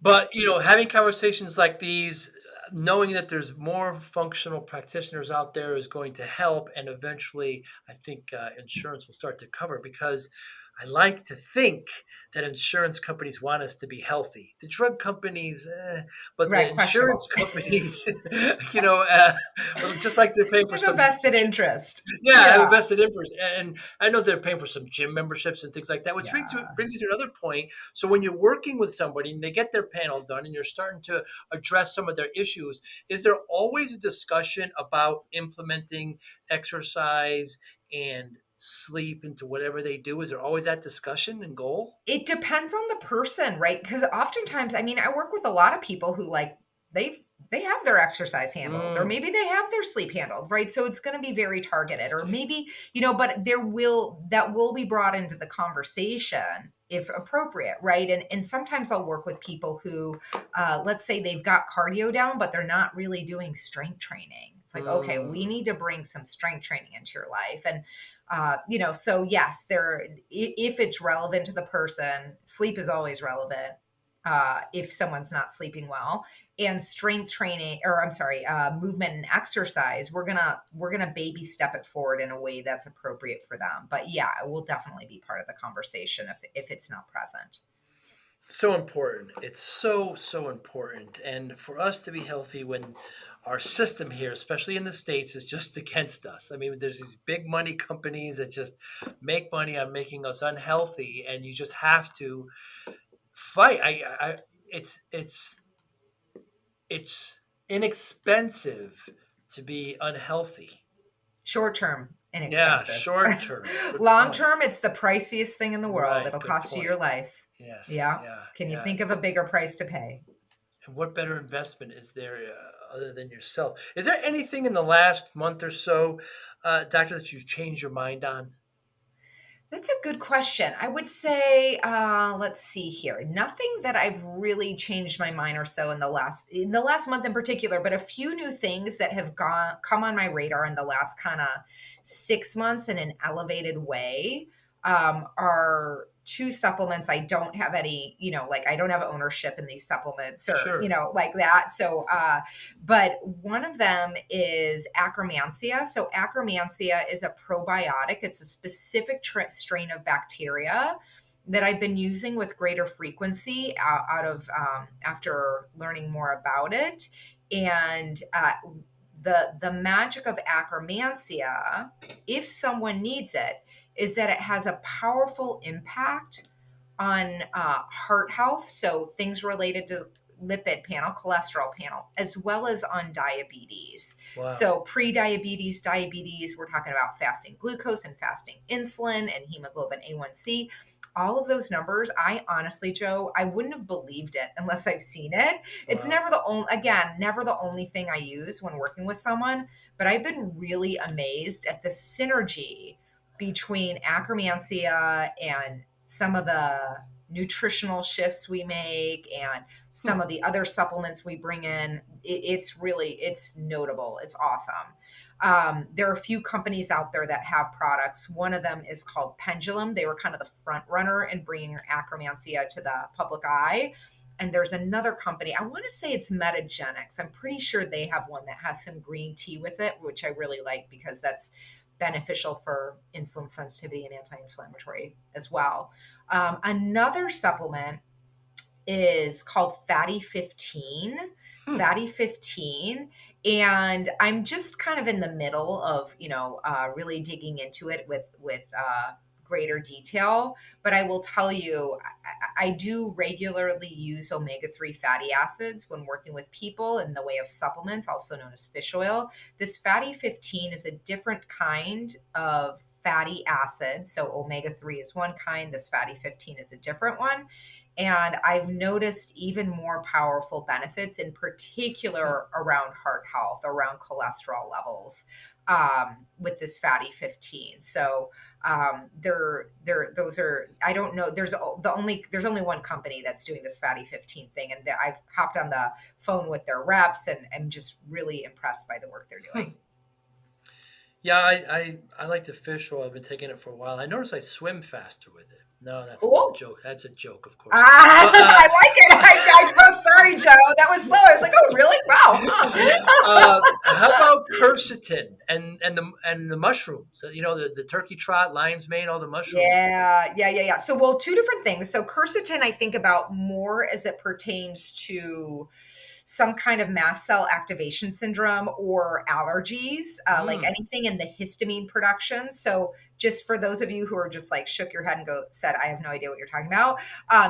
But, having conversations like these, knowing that there's more functional practitioners out there is going to help. And eventually, I think insurance will start to cover, because I like to think that insurance companies want us to be healthy. The drug companies, but the Right, questionable. insurance companies, just like they're paying for There's a some vested interest. yeah, I have a Yeah. vested interest, and I know they're paying for some gym memberships and things like that, which brings Yeah. brings you to another point. So when you're working with somebody and they get their panel done, and you're starting to address some of their issues, is there always a discussion about implementing exercise and sleep into whatever they do? Is there always that discussion and goal? It depends on the person, right? Because oftentimes, I work with a lot of people who they have their exercise handled, or maybe they have their sleep handled, right? So it's going to be very targeted, or maybe, but that will be brought into the conversation if appropriate, right? And sometimes I'll work with people who, let's say they've got cardio down, but they're not really doing strength training. It's like, okay, we need to bring some strength training into your life. And so yes, if it's relevant to the person, sleep is always relevant. If someone's not sleeping well, and strength training, or I'm sorry, movement and exercise, we're gonna baby step it forward in a way that's appropriate for them. But yeah, it will definitely be part of the conversation if it's not present. So important. It's so important. And for us to be healthy, when our system here, especially in the States, is just against us. I mean, there's these big money companies that just make money on making us unhealthy, and you just have to fight. It's inexpensive to be unhealthy. Short term, Yeah, inexpensive. short term. Good Long point. term, it's the priciest thing in the world. Right, It'll good cost you your point. life. Yes, Yeah. yeah, Can you yeah. think of a bigger price to pay? And what better investment is there other than yourself? Is there anything in the last month or so, doctor, that you've changed your mind on? That's a good question. I would say, let's see here. Nothing that I've really changed my mind or so in the last month in particular, but a few new things that have come on my radar in the last kind of 6 months in an elevated way, are two supplements. I don't have any, like I don't have ownership in these supplements, or Sure. like that. So, but one of them is Akkermansia. So Akkermansia is a probiotic. It's a specific strain of bacteria that I've been using with greater frequency out of after learning more about it. And the magic of Akkermansia, if someone needs it, is that it has a powerful impact on heart health. So things related to lipid panel, cholesterol panel, as well as on diabetes. Wow. So pre-diabetes, diabetes, we're talking about fasting glucose and fasting insulin and hemoglobin A1C. All of those numbers, I honestly, Joe, I wouldn't have believed it unless I've seen it. It's Wow. never the only thing I use when working with someone, but I've been really amazed at the synergy between Akkermansia and some of the nutritional shifts we make and some of the other supplements we bring in. It's notable. It's awesome. There are a few companies out there that have products. One of them is called Pendulum. They were kind of the front runner in bringing Akkermansia to the public eye. And there's another company, I want to say it's Metagenics. I'm pretty sure they have one that has some green tea with it, which I really like because that's beneficial for insulin sensitivity and anti-inflammatory as well. Another supplement is called Fatty 15. Fatty 15. And I'm just kind of in the middle of, really digging into it with greater detail, but I will tell you, I do regularly use omega-3 fatty acids when working with people in the way of supplements, also known as fish oil. This fatty 15 is a different kind of fatty acid. So omega-3 is one kind, this fatty 15 is a different one. And I've noticed even more powerful benefits, in particular around heart health, around cholesterol levels, with this fatty 15. So those are, I don't know. There's only one company that's doing this fatty 15 thing, and I've hopped on the phone with their reps, and I'm just really impressed by the work they're doing. Yeah, I like the fish oil. I've been taking it for a while. I notice I swim faster with it. No, that's a Cool. joke. That's a joke, of course. I like it. I'm sorry, Joe. That was slow. I was like, oh, really? Wow. How about quercetin and the mushrooms? You know, the turkey trot, lion's mane, all the mushrooms. Yeah. So, well, two different things. So quercetin, I think about more as it pertains to some kind of mast cell activation syndrome or allergies, like anything in the histamine production. So just for those of you who are just like shook your head and said, I have no idea what you're talking about.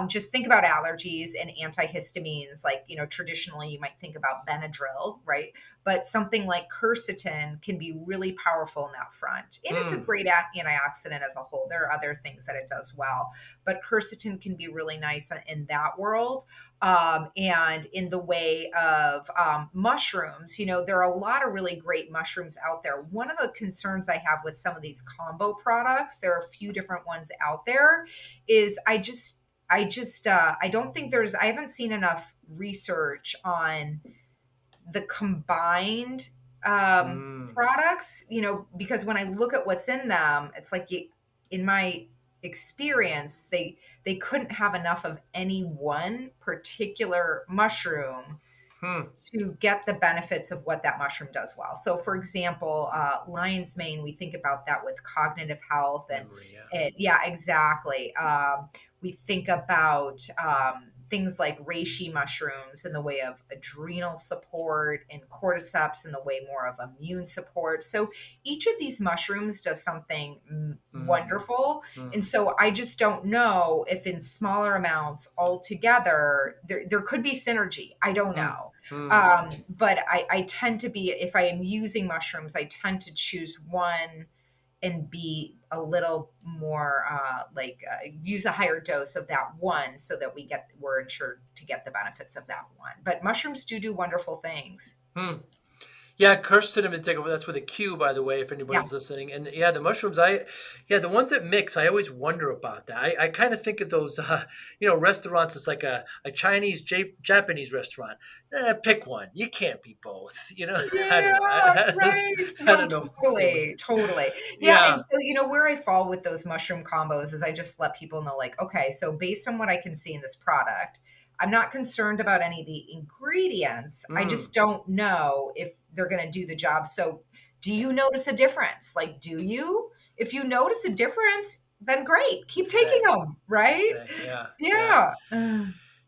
Just think about allergies and antihistamines. Like, you know, traditionally you might think about Benadryl, right? But something like quercetin can be really powerful in that front. And it's a great antioxidant as a whole. There are other things that it does well, but quercetin can be really nice in that world. And in the way of mushrooms, you know, there are a lot of really great mushrooms out there. One of the concerns I have with some of these combo products, there are a few different ones out there, is I don't think I haven't seen enough research on the combined products, you know, because when I look at what's in them, it's like in my experience, they couldn't have enough of any one particular mushroom to get the benefits of what that mushroom does well. So for example, lion's mane, we think about that with cognitive health and exactly. We think about things like reishi mushrooms in the way of adrenal support, and cordyceps in the way more of immune support. So each of these mushrooms does something wonderful. And so I just don't know if in smaller amounts altogether, there could be synergy. I don't know. But I tend to be, if I am using mushrooms, I tend to choose one and be a little more use a higher dose of that one, so that we're ensured to get the benefits of that one. But mushrooms do wonderful things. Yeah, quercetin, that's with a Q, by the way, if anybody's listening. And yeah, the mushrooms, the ones that mix, I always wonder about that. I kind of think of those, restaurants. It's like a Chinese, Japanese restaurant. Pick one. You can't be both. You know, I don't know. Right. I don't know. Totally. Yeah. And so, you know, where I fall with those mushroom combos is I just let people know, like, okay, so based on what I can see in this product, I'm not concerned about any of the ingredients. I just don't know if they're going to do the job. So do you notice a difference? Like, do you? If you notice a difference, then great. Keep taking them, right? Yeah.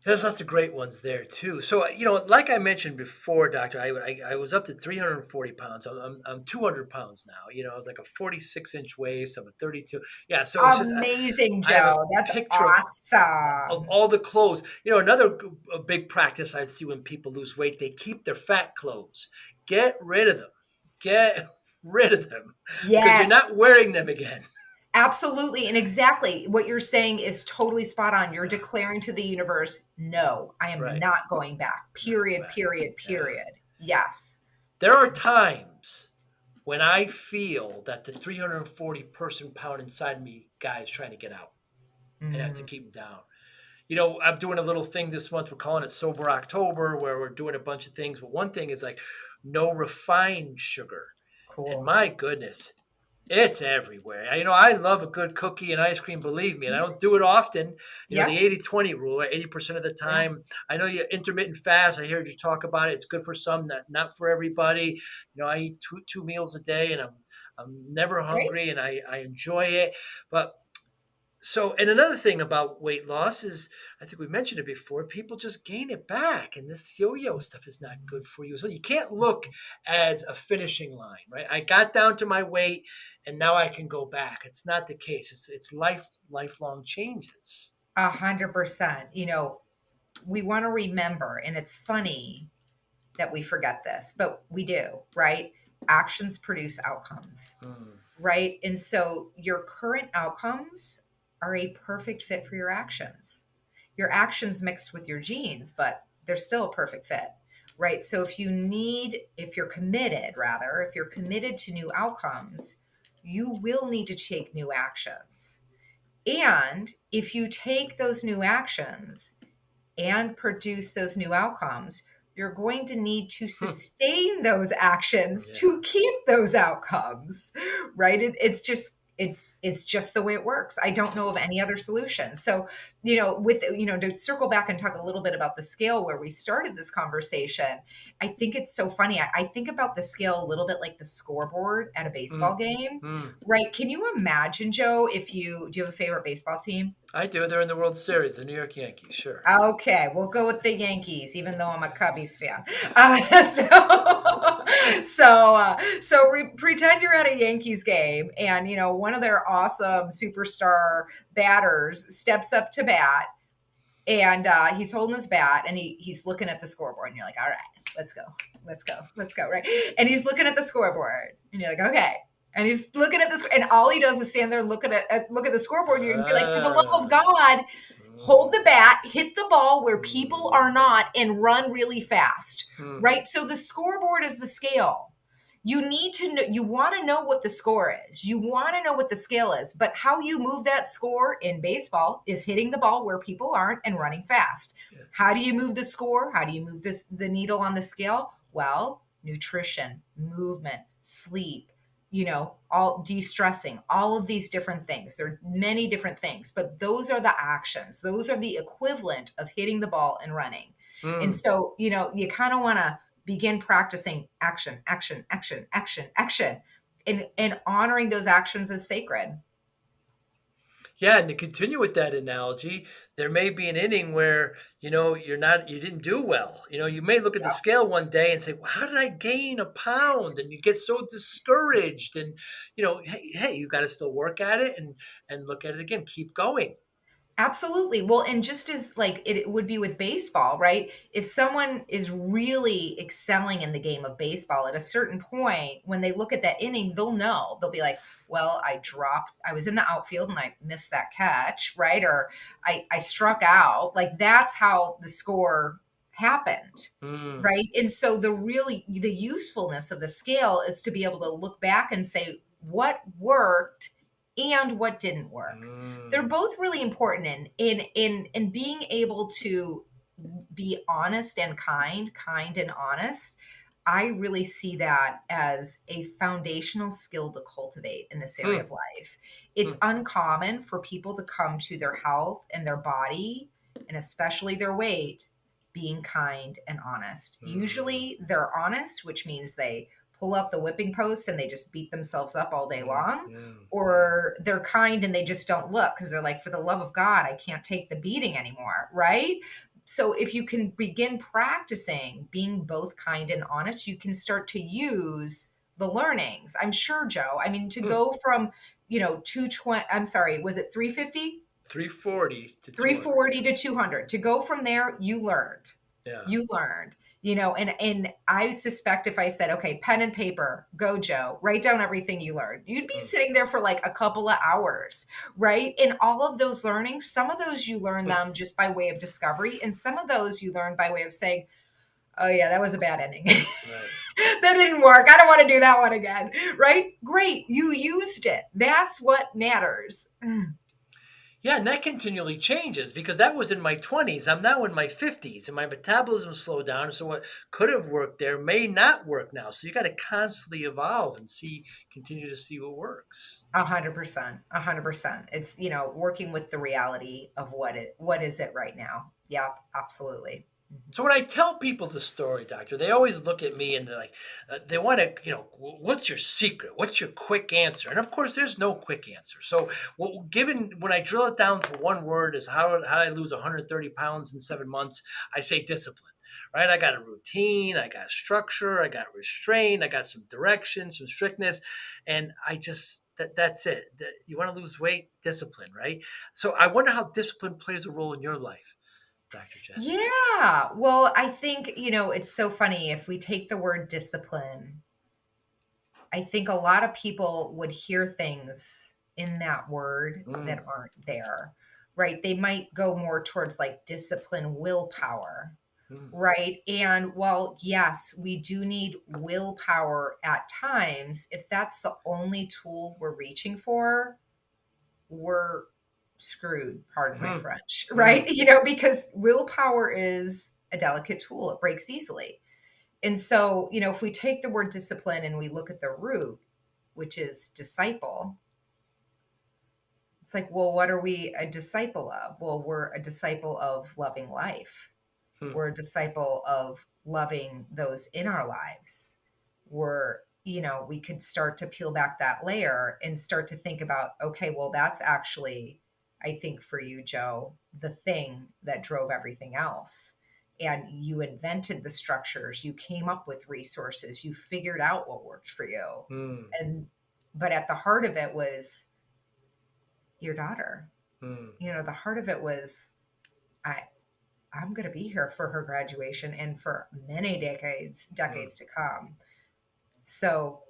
There's lots of great ones there too. So, you know, like I mentioned before, Doctor, I was up to 340 pounds. I'm 200 pounds now. You know, I was like a 46-inch waist. I'm a 32. Yeah. So it's amazing, Joe. That's awesome. Of all the clothes. You know, another big practice I see when people lose weight, they keep their fat clothes. Get rid of them. Yes. Because you're not wearing them again. Absolutely. And exactly what you're saying is totally spot on. You're declaring to the universe, no, I am not going back. Period. Yes. There are times when I feel that the 340 pound inside me guy is trying to get out. And I have to keep him down. You know, I'm doing a little thing this month. We're calling it Sober October, where we're doing a bunch of things. But one thing is like no refined sugar. Cool. And my goodness, it's everywhere. You know, I love a good cookie and ice cream, believe me, and I don't do it often. You know, the 80-20 rule, 80% of the time. I know you intermittent fast. I heard you talk about it. It's good for some, not for everybody. You know, I eat two meals a day, and I'm never hungry, and I enjoy it. But So, and another thing about weight loss is, I think we mentioned it before, people just gain it back. And this yo yo stuff is not good for you. So, you can't look as a finishing line, right? I got down to my weight and now I can go back. It's not the case. It's lifelong changes. 100%. We want to remember, and it's funny that we forget this, but we do, right? Actions produce outcomes, Mm. right? And so your current outcomes are a perfect fit for your actions. Your actions mixed with your genes, but they're still a perfect fit, right? So if you're committed, rather, if you're committed to new outcomes, you will need to take new actions. And if you take those new actions and produce those new outcomes, you're going to need to sustain those actions Yeah. to keep those outcomes, right? It's just the way it works. I don't know of any other solution. So, to circle back and talk a little bit about the scale where we started this conversation, I think it's so funny. I think about the scale a little bit like the scoreboard at a baseball game, Mm. right? Can you imagine, Joe, do you have a favorite baseball team? I do. They're in the World Series, the New York Yankees, sure. Okay, we'll go with the Yankees, even though I'm a Cubbies fan. So pretend you're at a Yankees game, and one of their awesome superstar batters steps up to bat, and he's holding his bat, and he's looking at the scoreboard, and you're like, all right, let's go, right? And he's looking at the scoreboard, and you're like, okay. And he's looking at this, and all he does is stand there and look at the scoreboard. And you're gonna be like, for the love of God, hold the bat, hit the ball where people are not, and run really fast, right? So the scoreboard is the scale. You need to know, you want to know what the score is. You want to know what the scale is, but how you move that score in baseball is hitting the ball where people aren't and running fast. Yes. How do you move the score? How do you move the needle on the scale? Well, nutrition, movement, sleep, all de-stressing, all of these different things. There are many different things, but those are the actions. Those are the equivalent of hitting the ball and running. And so, you kind of want to begin practicing action, action, action, action, action, and honoring those actions as sacred. Yeah, and to continue with that analogy, there may be an inning where you didn't do well. You may look at the scale one day and say, well, "How did I gain a pound?" And you get so discouraged. And hey, you got to still work at it and look at it again. Keep going. Absolutely. Well, and just as like it would be with baseball, right? If someone is really excelling in the game of baseball at a certain point, when they look at that inning, they'll know. They'll be like, well, I was in the outfield and I missed that catch, right? Or I struck out. Like that's how the score happened. Right. And so the usefulness of the scale is to be able to look back and say what worked and what didn't work. They're both really important in being able to be honest and kind and honest. I really see that as a foundational skill to cultivate in this area of life. It's uncommon for people to come to their health and their body, and especially their weight, being kind and honest. Usually they're honest, which means they pull up the whipping post and they just beat themselves up all day long, or they're kind and they just don't look because they're like, for the love of God, I can't take the beating anymore, right? So if you can begin practicing being both kind and honest, you can start to use the learnings. I'm sure, Joe. I mean, to go from 220, I'm sorry, was it 350? 340 to 340 to 200. To go from there, you learned. Yeah. You learned. And I suspect if I said, okay, pen and paper, go, Joe, write down everything you learned, you'd be sitting there for like a couple of hours, right? And all of those learnings, some of those you learn them just by way of discovery, and some of those you learn by way of saying, oh yeah, that was a bad ending. Right. That didn't work. I don't want to do that one again, right? Great. You used it. That's what matters. Yeah, and that continually changes because that was in my 20s. I'm now in my 50s and my metabolism slowed down. So what could have worked there may not work now. So you got to constantly evolve and continue to see what works. 100%. 100%. It's, working with the reality of what is it right now. Yep, absolutely. Mhm. So when I tell people the story, doctor, they always look at me and they're like, they want to, what's your secret? What's your quick answer? And of course, there's no quick answer. So, given when I drill it down to one word, is how did I lose 130 pounds in 7 months? I say discipline, right? I got a routine, I got structure, I got restraint, I got some direction, some strictness, and that's it. You want to lose weight, discipline, right? So I wonder how discipline plays a role in your life, Dr. Jesse. Yeah. Well, I think, it's so funny. If we take the word discipline, I think a lot of people would hear things in that word that Mm, aren't there, right? They might go more towards like discipline, willpower, mm, right? And while, yes, we do need willpower at times, if that's the only tool we're reaching for, we're screwed, pardon my mm, French, right? mm. Because willpower is a delicate tool, it breaks easily. And so, if we take the word discipline and we look at the root, which is disciple, it's like, well, what are we a disciple of? Well, we're a disciple of loving life. Hmm. We're a disciple of loving those in our lives. We could start to peel back that layer and start to think about, okay, well, that's actually, I think for you, Joe, the thing that drove everything else. And you invented the structures, you came up with resources, you figured out what worked for you. Mm, But at the heart of it was your daughter. mm, The heart of it was, I, I'm going to be here for her graduation and for many mm. decades to come. So,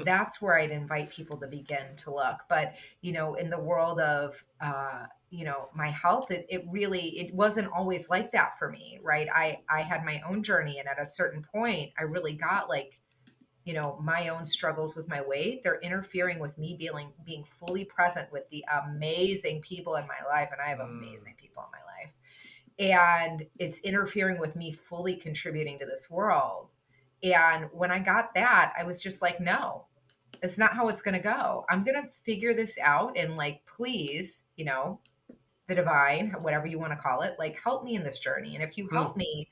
that's where I'd invite people to begin to look. But, in the world of, my health, it wasn't always like that for me, right? I had my own journey. And at a certain point, I really got like, my own struggles with my weight. They're interfering with me being fully present with the amazing people in my life. And I have Mm, amazing people in my life, and it's interfering with me fully contributing to this world. And when I got that, I was just like, no, it's not how it's going to go. I'm going to figure this out. And like, please, the divine, whatever you want to call it, like, help me in this journey. And if you mm, help me,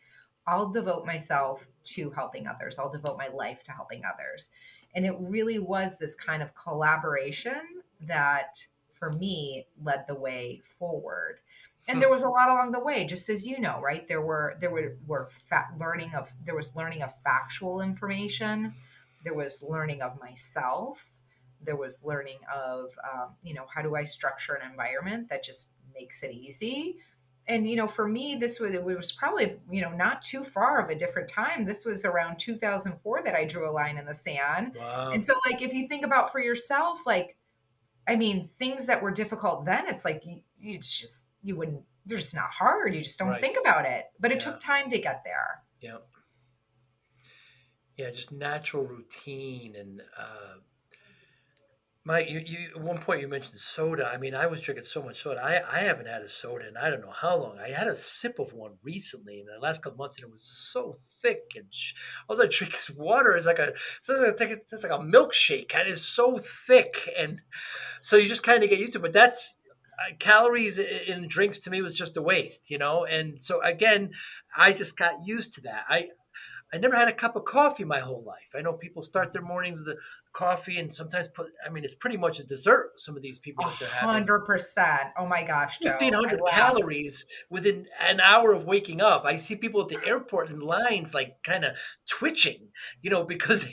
I'll devote myself to helping others. I'll devote my life to helping others. And it really was this kind of collaboration that for me led the way forward. And hmm, there was a lot along the way, just as you know, right? There was learning of factual information. There was learning of myself. There was learning of how do I structure an environment that just makes it easy. And for me, it was probably not too far of a different time. This was around 2004 that I drew a line in the sand. And wow. so, like, if you think about for yourself, like, I mean, things that were difficult then, it's like you wouldn't, they're just not hard, you just don't Right. think about it, but it Yeah. took time to get there. Yeah. Yeah. Just natural routine and you at one point you mentioned soda. I mean, I was drinking so much soda. I haven't had a soda in I don't know how long. I had a sip of one recently in the last couple months, and it was so thick and all I drink is water. It's like a milkshake. It is so thick, and so you just kind of get used to it. But that's calories in drinks to me was just a waste, And so again, I just got used to that. I never had a cup of coffee my whole life. I know people start their mornings with coffee and sometimes I mean, it's pretty much a dessert. Some of these people A that they're having 100%. Oh my gosh, Joe, I 1,500 laugh. calories within an hour of waking up. I see people at the airport in lines, like kind of twitching, because they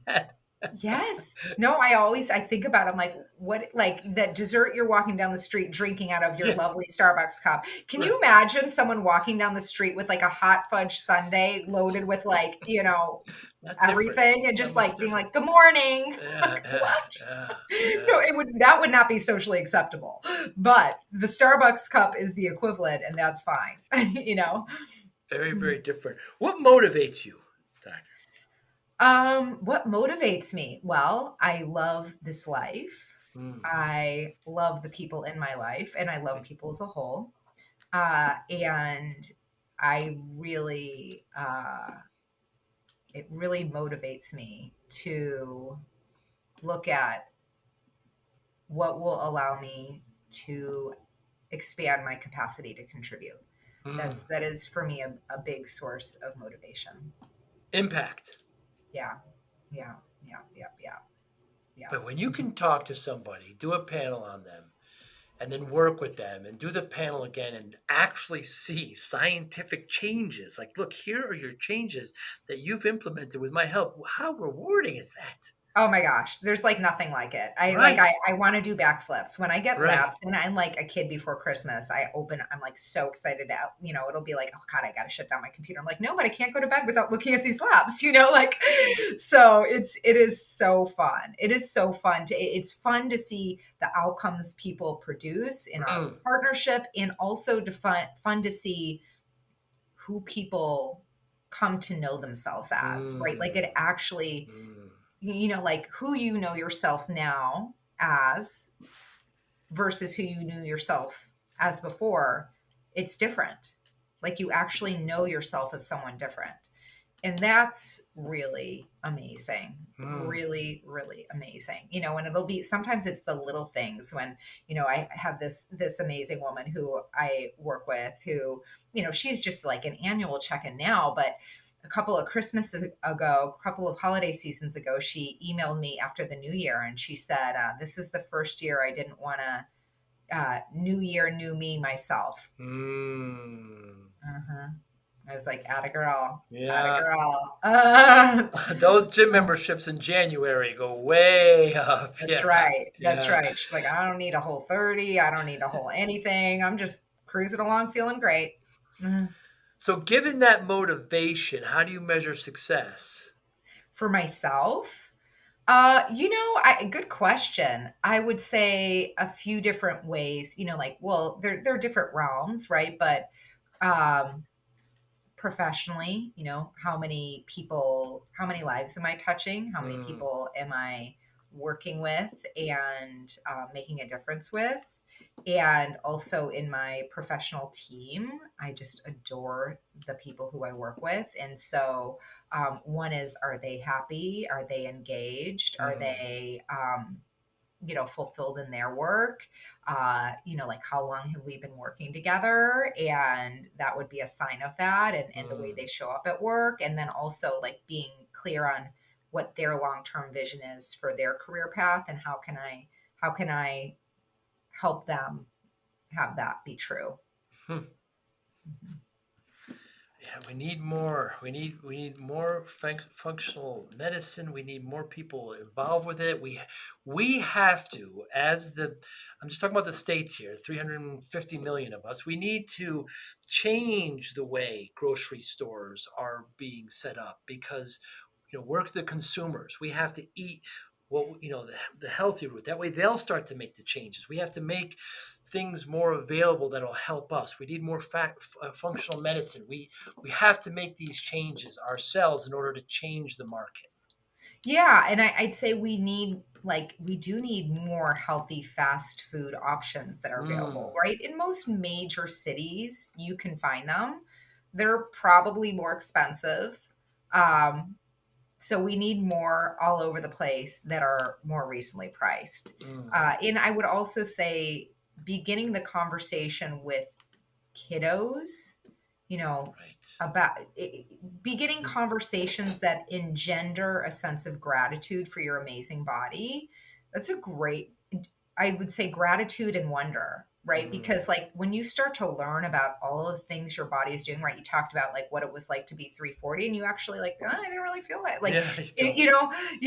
haven't Yes. No, I think about, I'm like, what, like that dessert you're walking down the street drinking out of your yes, lovely Starbucks cup. Can you right. imagine someone walking down the street with like a hot fudge sundae loaded with like, Not different. everything, and Not just much like being different. like, "Good morning." Yeah, Like, yeah, what? yeah, No, yeah. that would not be socially acceptable. But the Starbucks cup is the equivalent, and that's fine. you know? Very, very different. What motivates you, Doctor? What motivates me? Well, I love this life. Mm, I love the people in my life, and I love people as a whole. And I really, it really motivates me to look at what will allow me to expand my capacity to contribute. Mm. That is for me a big source of motivation. Impact. Yeah. Yeah. Yeah. Yeah. Yeah. Yeah. But when you can talk to somebody, do a panel on them, and then work with them and do the panel again and actually see scientific changes, like, look, here are your changes that you've implemented with my help. How rewarding is that? Oh my gosh, there's like nothing like it. Right. I want to do backflips. When I get Right. labs and I'm like a kid before Christmas, I'm like so excited out, it'll be like, oh God, I gotta shut down my computer. I'm like, no, but I can't go to bed without looking at these labs, like so it is so fun. It is so fun it's fun to see the outcomes people produce in our Mm. partnership, and also fun to see who people come to know themselves as, right? Like Mm. it actually, Mm. like who yourself now as versus who you knew yourself as before, it's different. Like you actually know yourself as someone different. And that's really amazing. Mm. Really, really amazing. And it'll be sometimes it's the little things when, I have this amazing woman who I work with who, she's just like an annual check-in now, but a couple of Christmases ago, a couple of holiday seasons ago, she emailed me after the new year and she said, this is the first year I didn't want to new year, new me myself. Mm. Uh-huh. I was like, atta girl, atta Yeah. girl. Those gym memberships in January go way up. That's Yeah. right. That's Yeah. right. She's like, I don't need a whole 30. I don't need a whole anything. I'm just cruising along feeling great. Mhm. So, given that motivation, how do you measure success? For myself, good question. I would say a few different ways, like, well, there are different realms, right? But um, professionally, how many lives am I touching? How many Mm. people am I working with and making a difference with? And also in my professional team, I just adore the people who I work with. And so, one is, are they happy? Are they engaged? Are Mm. they, fulfilled in their work? Like how long have we been working together? And that would be a sign of that, and the way Mm. they show up at work. And then also like being clear on what their long-term vision is for their career path, and how can I help them have that be true. Hmm. Mhm. Yeah, we need more. We need more functional medicine. We need more people involved with it. We have to, as the I'm just talking about the states here, 350 million of us. We need to change the way grocery stores are being set up because we're the consumers. We have to eat the healthy route. That way they'll start to make the changes. We have to make things more available that'll help us. We need more functional medicine. We have to make these changes ourselves in order to change the market. Yeah, and I'd say we do need more healthy fast food options that are available, Mm. right? In most major cities, you can find them. They're probably more expensive. Um, so we need more all over the place that are more reasonably priced. Mm. And I would also say beginning the conversation with kiddos, Right. about beginning conversations that engender a sense of gratitude for your amazing body. That's a great, I would say, gratitude and wonder, right? Mm. Because like when you start to learn about all of the things your body is doing, right? You talked about like what it was like to be 340, and you actually like, "Oh, I didn't really feel it. Like, Yeah, you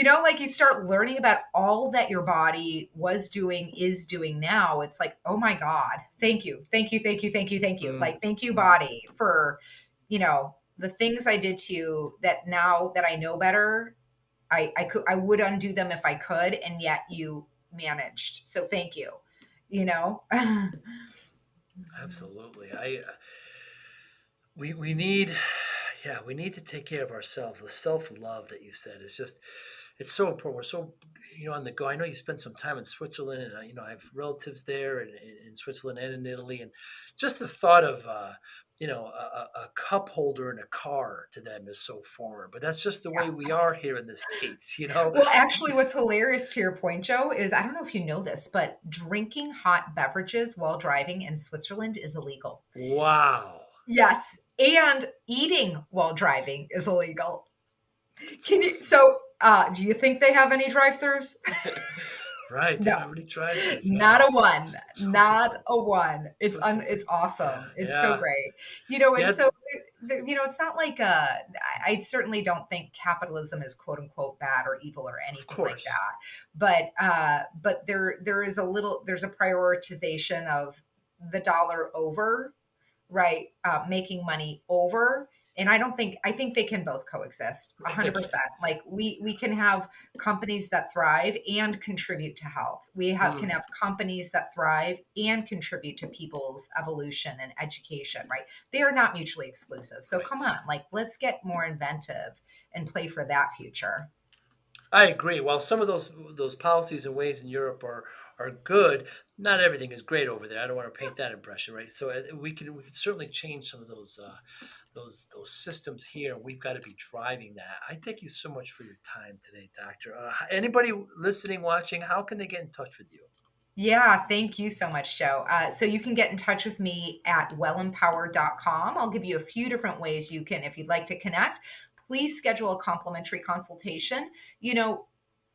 don't. like you start learning about all that your body was doing, is doing now. It's like, oh my God, thank you, thank you, thank you, thank you, thank you. Mm. Like, thank you, Mm. body, for, the things I did to you that now that I know better, I would undo them if I could, and yet you managed. So thank you. You know. Absolutely. We need, yeah, we need to take care of ourselves. The self love that you said is just, it's so important. We're so, on the go. I know you spent some time in Switzerland, and I have relatives there in Switzerland and in Italy, and just the thought of, a cup holder in a car to them is so foreign. But that's just the way we are here in the States. Well, actually, what's hilarious to your point, Joe, is I don't know if you know this, but drinking hot beverages while driving in Switzerland is illegal. Wow. Yes, and eating while driving is illegal. That's Can you? awesome. So, do you think they have any drive-throughs? Right. They No, don't have any drive-throughs. not Oh, a one, so not different. a one. So different. It's Yeah. awesome. It's so Yeah. great. You know, and Yeah. so it's not like I certainly don't think capitalism is quote unquote bad or evil or Of anything like course. that. But there is there's a prioritization of the dollar over, right? Making money over. And I think they can both coexist Right. They can. 100%. Like we can have companies that thrive and contribute to health. Can Mm, have companies that thrive and contribute to people's evolution and education, right? They are not mutually exclusive. So come right. on, like let's get more inventive and play for that future. I agree. While some of those policies and ways in Europe are good, not everything is great over there. I don't want to paint that impression, right? So we can certainly change some of those systems here. We've got to be driving that. I thank you so much for your time today, Doctor. Anybody listening, watching, how can they get in touch with you? Yeah, thank you so much, Joe. So you can get in touch with me at wellempowered.com. I'll give you a few different ways you can, if you'd like to connect, please schedule a complimentary consultation. You know,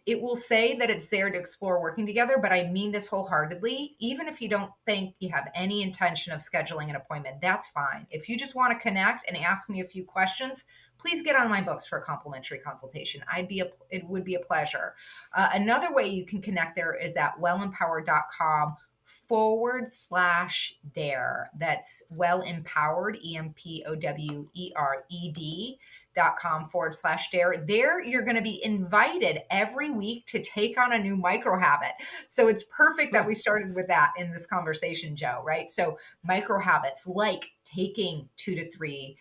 it will say that it's there to explore working together, but I mean this wholeheartedly. Even if you don't think you have any intention of scheduling an appointment, that's fine. If you just want to connect and ask me a few questions, please get on my books for a complimentary consultation. It would be a pleasure. Another way you can connect there is at wellempowered.com/dare. That's well empowered, EMPOWERED.com/dare. There, you're going to be invited every week to take on a new micro habit. So it's perfect that Hmm. we started with that in this conversation, Joe, right? So micro habits like taking 2 to 3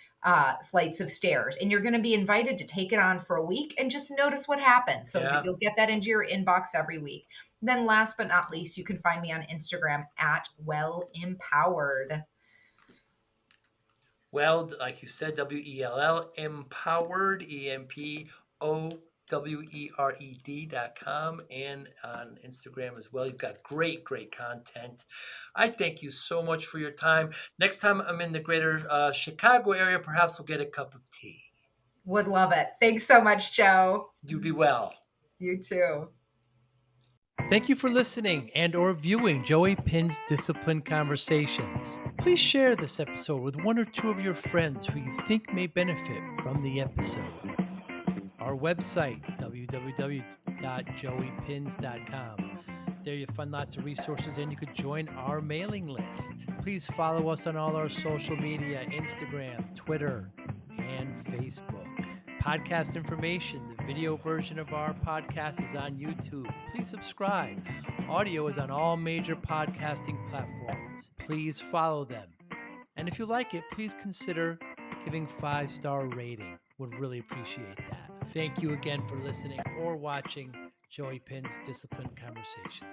flights of stairs, and you're going to be invited to take it on for a week and just notice what happens. So that Yeah. you'll get that into your inbox every week. Then, last but not least, you can find me on Instagram at Well Empowered. Well, like you said, WELL, empowered, EMPOWERED.com, and on Instagram as well. You've got great, great content. I thank you so much for your time. Next time I'm in the greater Chicago area, perhaps we'll get a cup of tea. Would love it. Thanks so much, Joe. Do be well. You too. Thank you for listening and or viewing Joey Pinz Discipline Conversations. Please share this episode with one or two of your friends who you think may benefit from the episode. Our website, www.joeypins.com. There you'll find lots of resources and you could join our mailing list. Please follow us on all our social media, Instagram, Twitter, and Facebook. Podcast information, the video version of our podcast is on YouTube. Please subscribe. Audio is on all major podcasting platforms. Please follow them. And if you like it, please consider giving 5-star rating. Would really appreciate that. Thank you again for listening or watching Joey Pinz Discipline Conversations.